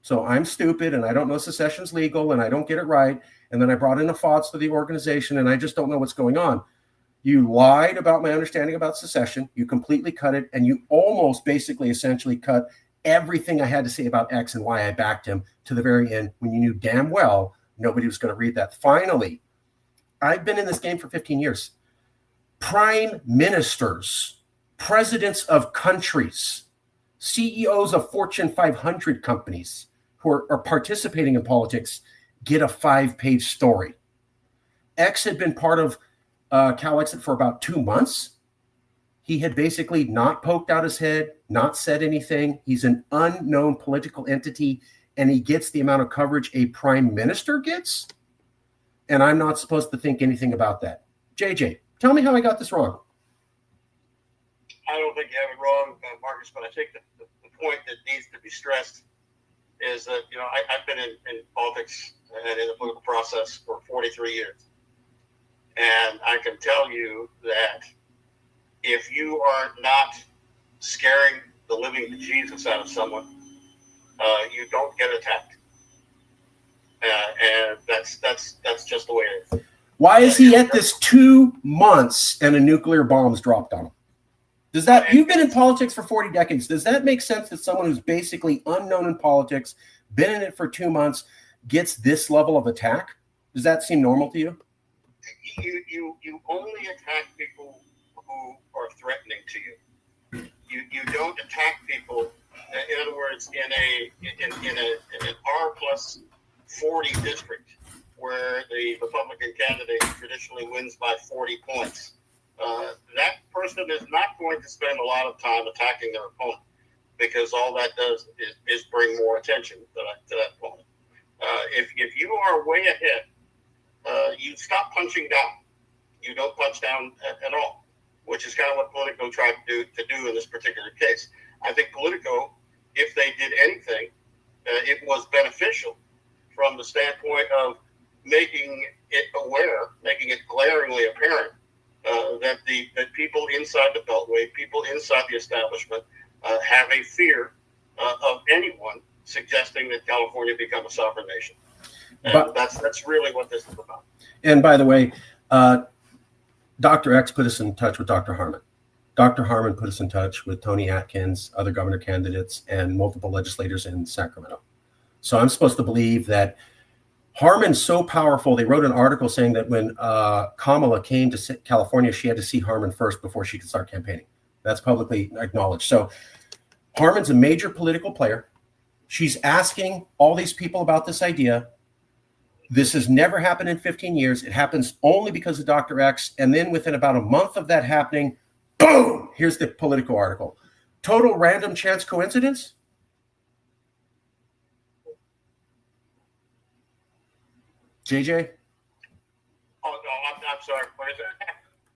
So I'm stupid, and I don't know secession's legal, and I don't get it right. And then I brought in a FODS to the organization, and I just don't know what's going on. You lied about my understanding about secession. You completely cut it, and you almost basically essentially cut everything I had to say about X and why I backed him to the very end when you knew damn well nobody was going to read that. Finally, I've been in this game for 15 years. Prime ministers, presidents of countries, CEOs of Fortune 500 companies who are participating in politics get a 5-page story. X had been part of Calexit for about 2 months. He had basically not poked out his head, not said anything. He's an unknown political entity, and he gets the amount of coverage a prime minister gets. And I'm not supposed to think anything about that. JJ, tell me how I got this wrong. I don't think you have it wrong, Marcus, but I think the point that needs to be stressed is that, I've been in politics and in the political process for 43 years. And I can tell you that if you are not scaring the living bejesus out of someone, you don't get attacked. And that's just the way it is. Why is he at this 2 months and a nuclear bomb's dropped on him? Does that, you've been in politics for 40 decades. Does that make sense that someone who's basically unknown in politics, been in it for 2 months, gets this level of attack? Does that seem normal to you? You only attack people who are threatening to you. You don't attack people. In other words, in an R+40 district where the Republican candidate traditionally wins by 40 points, that person is not going to spend a lot of time attacking their opponent because all that does is bring more attention to that opponent. If you are way ahead, you stop punching down. You don't punch down at all, which is kind of what Politico tried to do in this particular case. I think Politico, if they did anything, it was beneficial from the standpoint of making it glaringly apparent that people inside the Beltway, people inside the establishment, have a fear of anyone suggesting that California become a sovereign nation. And that's really what this is about. And by the way, Dr. X put us in touch with Dr. Harmon. Dr. Harmon put us in touch with Tony Atkins, other governor candidates, and multiple legislators in Sacramento. So I'm supposed to believe that Harmon's so powerful. They wrote an article saying that when Kamala came to California, she had to see Harmon first before she could start campaigning. That's publicly acknowledged. So Harmon's a major political player. She's asking all these people about this idea. This has never happened in 15 years. It happens only because of Dr. X. And then within about a month of that happening, boom, here's the Politico article. Total random chance coincidence? JJ? Oh, no, I'm sorry. What is it?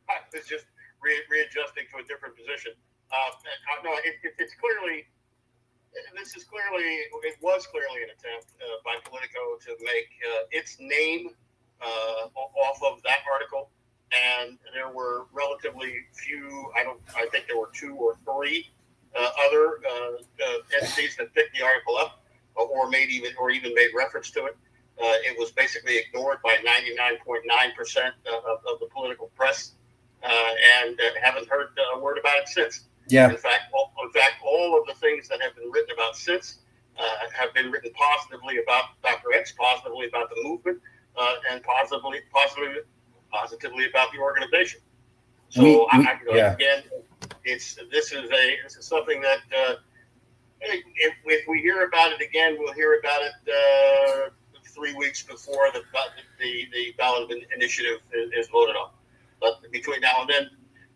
I was just readjusting to a different position. No, it's clearly, it was clearly an attempt by Politico to make its name off of that article. And there were relatively few, I think there were 2 or 3 other entities that picked the article up or even made reference to it. It was basically ignored by 99.9% of the political press, and haven't heard a word about it since. Yeah. In fact, all of the things that have been written about since have been written positively about Dr. X, positively about the movement, and positively about the organization. So again, this is something that if we hear about it again, we'll hear about it 3 weeks before the ballot initiative is voted on. But between now and then,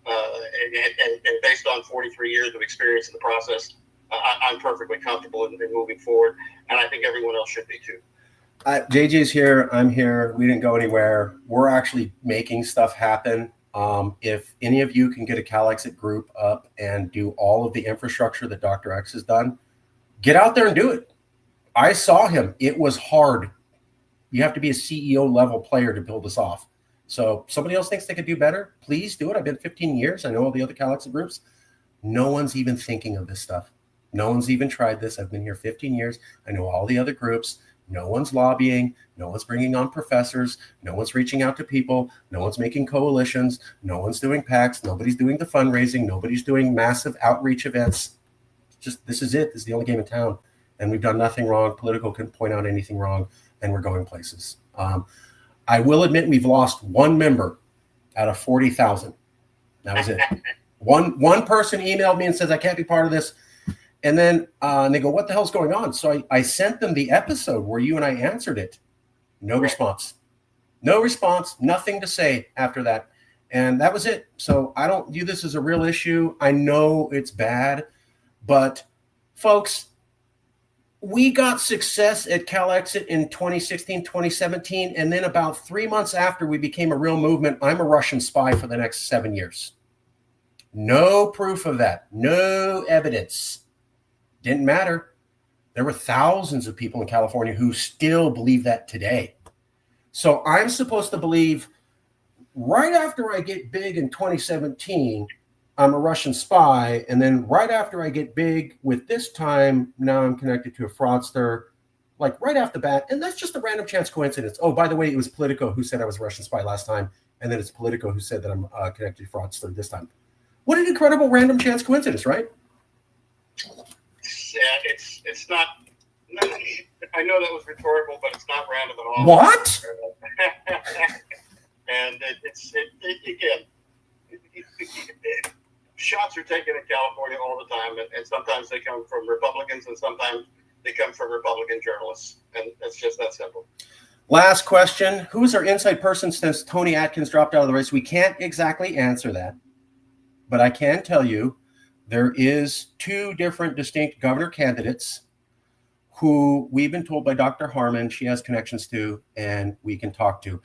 and based on 43 years of experience in the process, I'm perfectly comfortable in moving forward, and I think everyone else should be too. JJ's here. I'm here. We didn't go anywhere. We're actually making stuff happen. If any of you can get a Calexit group up and do all of the infrastructure that Dr. X has done, get out there and do it. I saw him. It was hard. You have to be a CEO level player to build this off. So somebody else thinks they could do better, please do it. I've been 15 years. I know all the other Calexit groups. No one's even thinking of this stuff. No one's even tried this. I've been here 15 years. I know all the other groups. No one's lobbying. No one's bringing on professors. No one's reaching out to people. No one's making coalitions. No one's doing PACs. Nobody's doing the fundraising. Nobody's doing massive outreach events. Just this is it. This is the only game in town. And we've done nothing wrong. Politico couldn't point out anything wrong. And we're going places. I will admit we've lost 1 member out of 40,000. That was it. One person emailed me and says, I can't be part of this. And then they go, what the hell's going on? So I sent them the episode where you and I answered it. No response. No response. Nothing to say after that. And that was it. So I don't view this as a real issue. I know it's bad. But folks, we got success at Calexit in 2016, 2017. And then about 3 months after we became a real movement, I'm a Russian spy for the next 7 years. No proof of that. No evidence. Didn't matter. There were thousands of people in California who still believe that today. So I'm supposed to believe right after I get big in 2017, I'm a Russian spy. And then right after I get big with this time, now I'm connected to a fraudster, like right off the bat. And that's just a random chance coincidence. Oh, by the way, it was Politico who said I was a Russian spy last time. And then it's Politico who said that I'm connected to fraudster this time. What an incredible random chance coincidence, right? Yeah, it's not. I know that was rhetorical, but it's not random at all. What? And again, shots are taken in California all the time, and sometimes they come from Republicans, and sometimes they come from Republican journalists, and it's just that simple. Last question: who is our inside person since Tony Atkins dropped out of the race? We can't exactly answer that, but I can tell you there is 2 different distinct governor candidates who we've been told by Dr. Harmon she has connections to and we can talk to.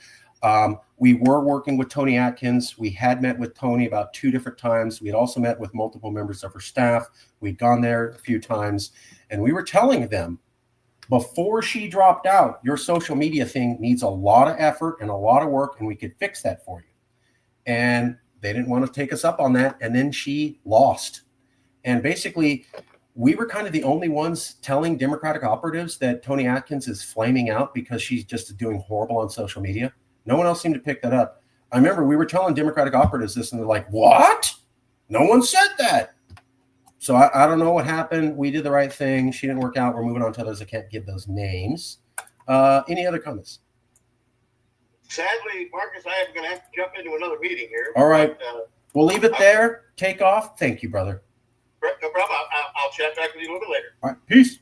We were working with Tony Atkins. We had met with Tony about 2 different times. We had also met with multiple members of her staff. We'd gone there a few times, and we were telling them before she dropped out, your social media thing needs a lot of effort and a lot of work, and we could fix that for you. And they didn't want to take us up on that. And then she lost. And basically, we were kind of the only ones telling Democratic operatives that Tony Atkins is flaming out because she's just doing horrible on social media. No one else seemed to pick that up. I remember we were telling Democratic operatives this, and they're like, what? No one said that. So I don't know what happened. We did the right thing. She didn't work out. We're moving on to others. I can't give those names. Any other comments? Sadly, Marcus, I am going to have to jump into another meeting here. All right. We'll leave it there. Take off. Thank you, brother. No problem. I'll chat back with you a little bit later. All right. Peace.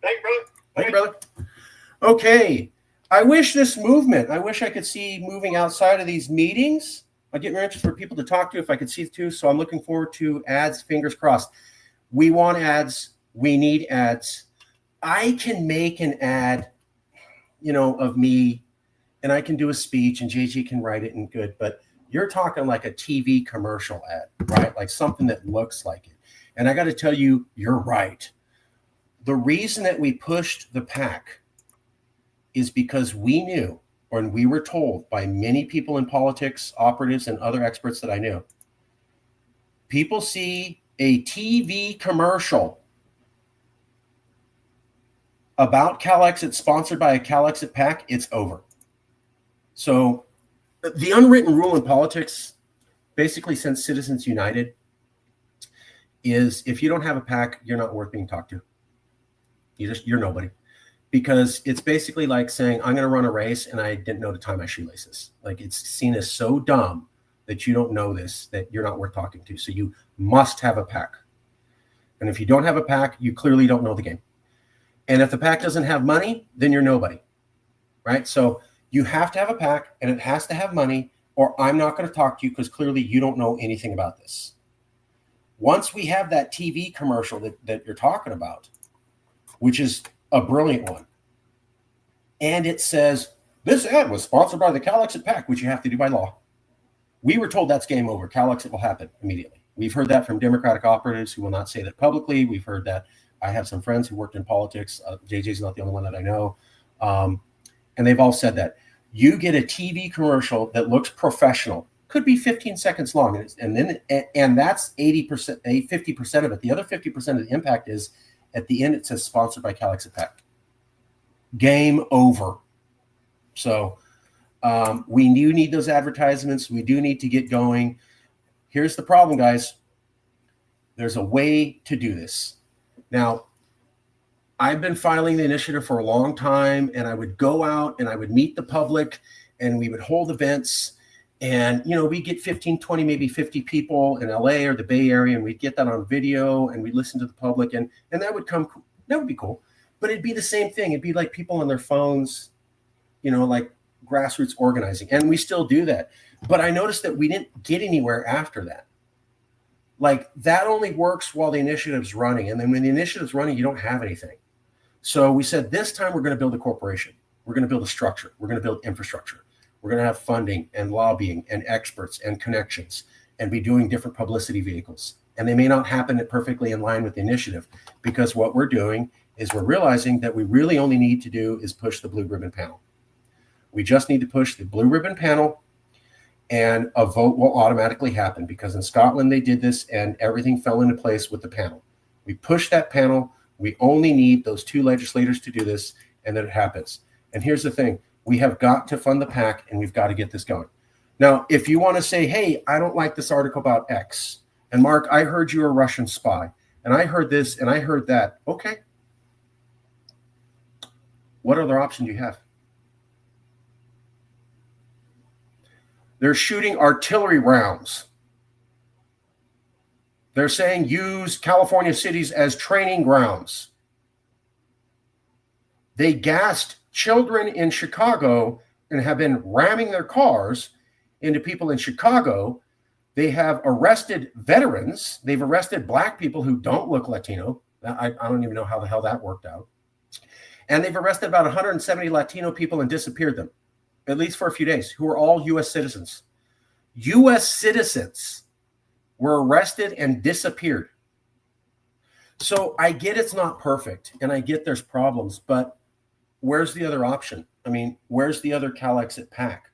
Thank you, brother. Thank you, brother. Okay. I wish I could see moving outside of these meetings. I get more interest for people to talk to if I could see too. So I'm looking forward to ads, fingers crossed. We want ads. We need ads. I can make an ad, of me, and I can do a speech, and JG can write it and good, but you're talking like a TV commercial ad, right? Like something that looks like it. And I got to tell you, you're right. The reason that we pushed the PAC is because we knew, or we were told by many people in politics, operatives, and other experts that I knew, people see a TV commercial about Calexit sponsored by a Calexit PAC, it's over. So the unwritten rule in politics, basically since Citizens United, is if you don't have a PAC, you're not worth being talked to. You're nobody. Because it's basically like saying, I'm going to run a race and I didn't know to tie my shoelaces. Like, it's seen as so dumb that you don't know this, that you're not worth talking to. So you must have a PAC. And if you don't have a PAC, you clearly don't know the game. And if the PAC doesn't have money, then you're nobody, right? So you have to have a PAC, and it has to have money, or I'm not going to talk to you because clearly you don't know anything about this. Once we have that TV commercial that you're talking about, which is a brilliant one, and it says, this ad was sponsored by the Calexit PAC, which you have to do by law. We were told that's game over. Calexit will happen immediately. We've heard that from Democratic operatives who will not say that publicly. We've heard that. I have some friends who worked in politics. JJ's not the only one that I know. And they've all said that. You get a TV commercial that looks professional, could be 15 seconds long, and that's 50% of it. The other 50% of the impact is at the end it says sponsored by Calexit PAC. Game over. So we do need those advertisements. We do need to get going. Here's the problem, guys. There's a way to do this. Now, I've been filing the initiative for a long time, and I would go out and I would meet the public, and we would hold events, and we get 15, 20, maybe 50 people in LA or the Bay Area, and we'd get that on video, and we'd listen to the public, and that would be cool. But it'd be the same thing. It'd be like people on their phones, like grassroots organizing, and we still do that. But I noticed that we didn't get anywhere after that. Like, that only works while the initiative's running, and then when the initiative's running, you don't have anything. So we said, this time we're going to build a corporation. We're going to build a structure. We're going to build infrastructure. We're going to have funding and lobbying and experts and connections and be doing different publicity vehicles. And they may not happen perfectly in line with the initiative, because what we're doing is we're realizing that we really only need to do is push the blue ribbon panel. We just need to push the blue ribbon panel, and a vote will automatically happen, because in Scotland they did this and everything fell into place with the panel. We push that panel. We only need those 2 legislators to do this, and then it happens. And here's the thing. We have got to fund the PAC, and we've got to get this going. Now, if you want to say, hey, I don't like this article about X, and Mark, I heard you're a Russian spy, and I heard this, and I heard that. Okay. What other option do you have? They're shooting artillery rounds. They're saying use California cities as training grounds. They gassed children in Chicago and have been ramming their cars into people in Chicago. They have arrested veterans. They've arrested Black people who don't look Latino. I don't even know how the hell that worked out. And they've arrested about 170 Latino people and disappeared them, at least for a few days, who are all U.S. citizens. U.S. citizens were arrested and disappeared. So I get it's not perfect, and I get there's problems, but where's the other option? I mean, where's the other Calexit PAC?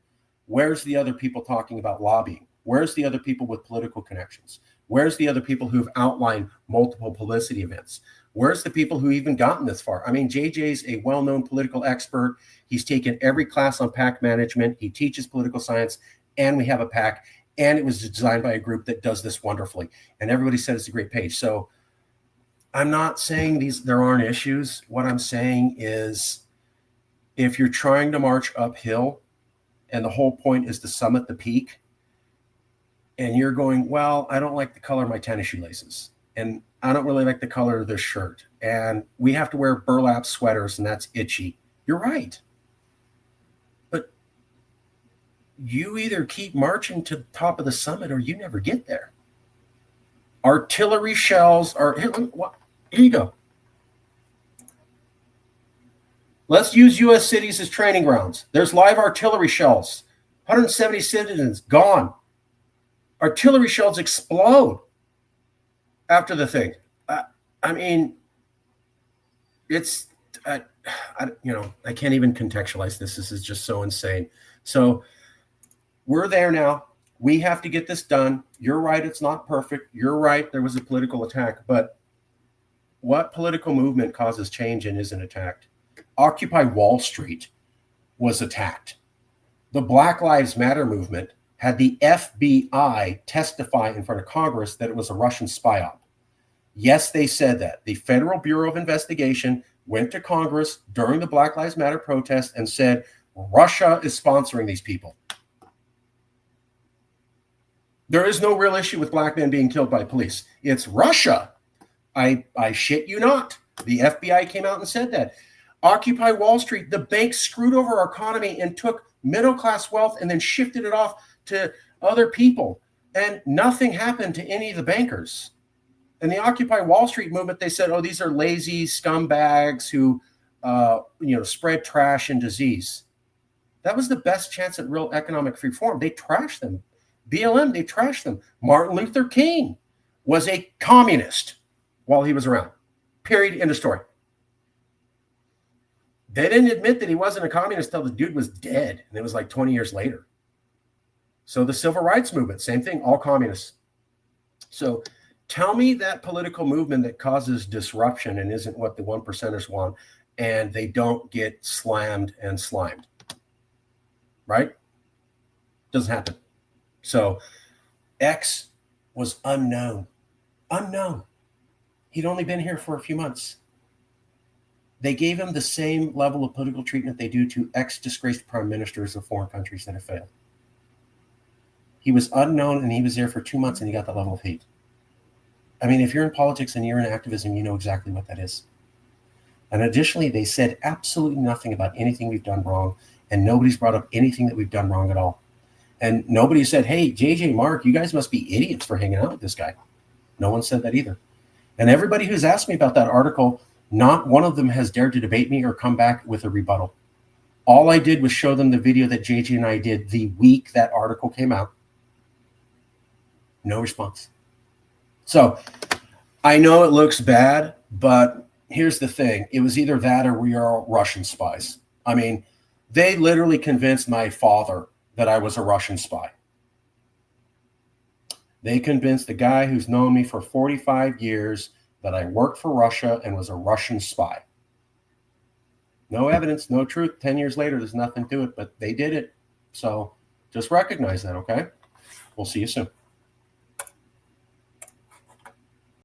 Where's the other people talking about lobbying? Where's the other people with political connections? Where's the other people who've outlined multiple publicity events? Where's the people who even gotten this far? I mean, JJ's a well-known political expert. He's taken every class on PAC management. He teaches political science, and we have a PAC, and it was designed by a group that does this wonderfully. And everybody said it's a great page. So I'm not saying there aren't issues. What I'm saying is, if you're trying to march uphill and the whole point is to summit the peak, and you're going, well, I don't like the color of my tennis shoelaces. And I don't really like the color of this shirt. And we have to wear burlap sweaters, and that's itchy. You're right. But you either keep marching to the top of the summit or you never get there. Artillery shells are here you go. Let's use U.S. cities as training grounds. There's live artillery shells. 170 citizens gone. Artillery shells explode after the thing. I mean, it's, I can't even contextualize this. This is just so insane. So we're there now. We have to get this done. You're right. It's not perfect. You're right. There was a political attack. But what political movement causes change and isn't attacked? Occupy Wall Street was attacked. The Black Lives Matter movement had the FBI testify in front of Congress that it was a Russian spy op. Yes, they said that. The Federal Bureau of Investigation went to Congress during the Black Lives Matter protest and said, Russia is sponsoring these people. There is no real issue with black men being killed by police. It's Russia. I shit you not. The FBI came out and said that. Occupy Wall Street, the banks screwed over our economy and took middle-class wealth and then shifted it off to other people. And nothing happened to any of the bankers. And the Occupy Wall Street movement, they said, oh, these are lazy scumbags who, spread trash and disease. That was the best chance at real economic reform. They trashed them. BLM, they trashed them. Martin Luther King was a communist while he was around. Period. End of story. They didn't admit that he wasn't a communist until the dude was dead. And it was like 20 years later. So the civil rights movement, same thing, all communists. So tell me that political movement that causes disruption and isn't what the 1%ers want, and they don't get slammed and slimed. Right? Doesn't happen. So X was unknown. Unknown. He'd only been here for a few months. They gave him the same level of political treatment they do to ex-disgraced prime ministers of foreign countries that have failed. He was unknown, and he was there for 2 months, and he got that level of hate. I mean, if you're in politics and you're in activism, you know exactly what that is. And additionally, they said absolutely nothing about anything we've done wrong, and nobody's brought up anything that we've done wrong at all. And nobody said, hey, JJ, Mark, you guys must be idiots for hanging out with this guy. No one said that either. And everybody who's asked me about that article, not one of them has dared to debate me or come back with a rebuttal. All I did was show them the video that JJ and I did the week that article came out. No response. So I know it looks bad, but here's the thing. It was either that or we are Russian spies. I mean, they literally convinced my father that I was a Russian spy. They convinced the guy who's known me for 45 years that I worked for Russia and was a Russian spy. No evidence, no truth. 10 years later, there's nothing to it, but they did it. So just recognize that, okay? We'll see you soon.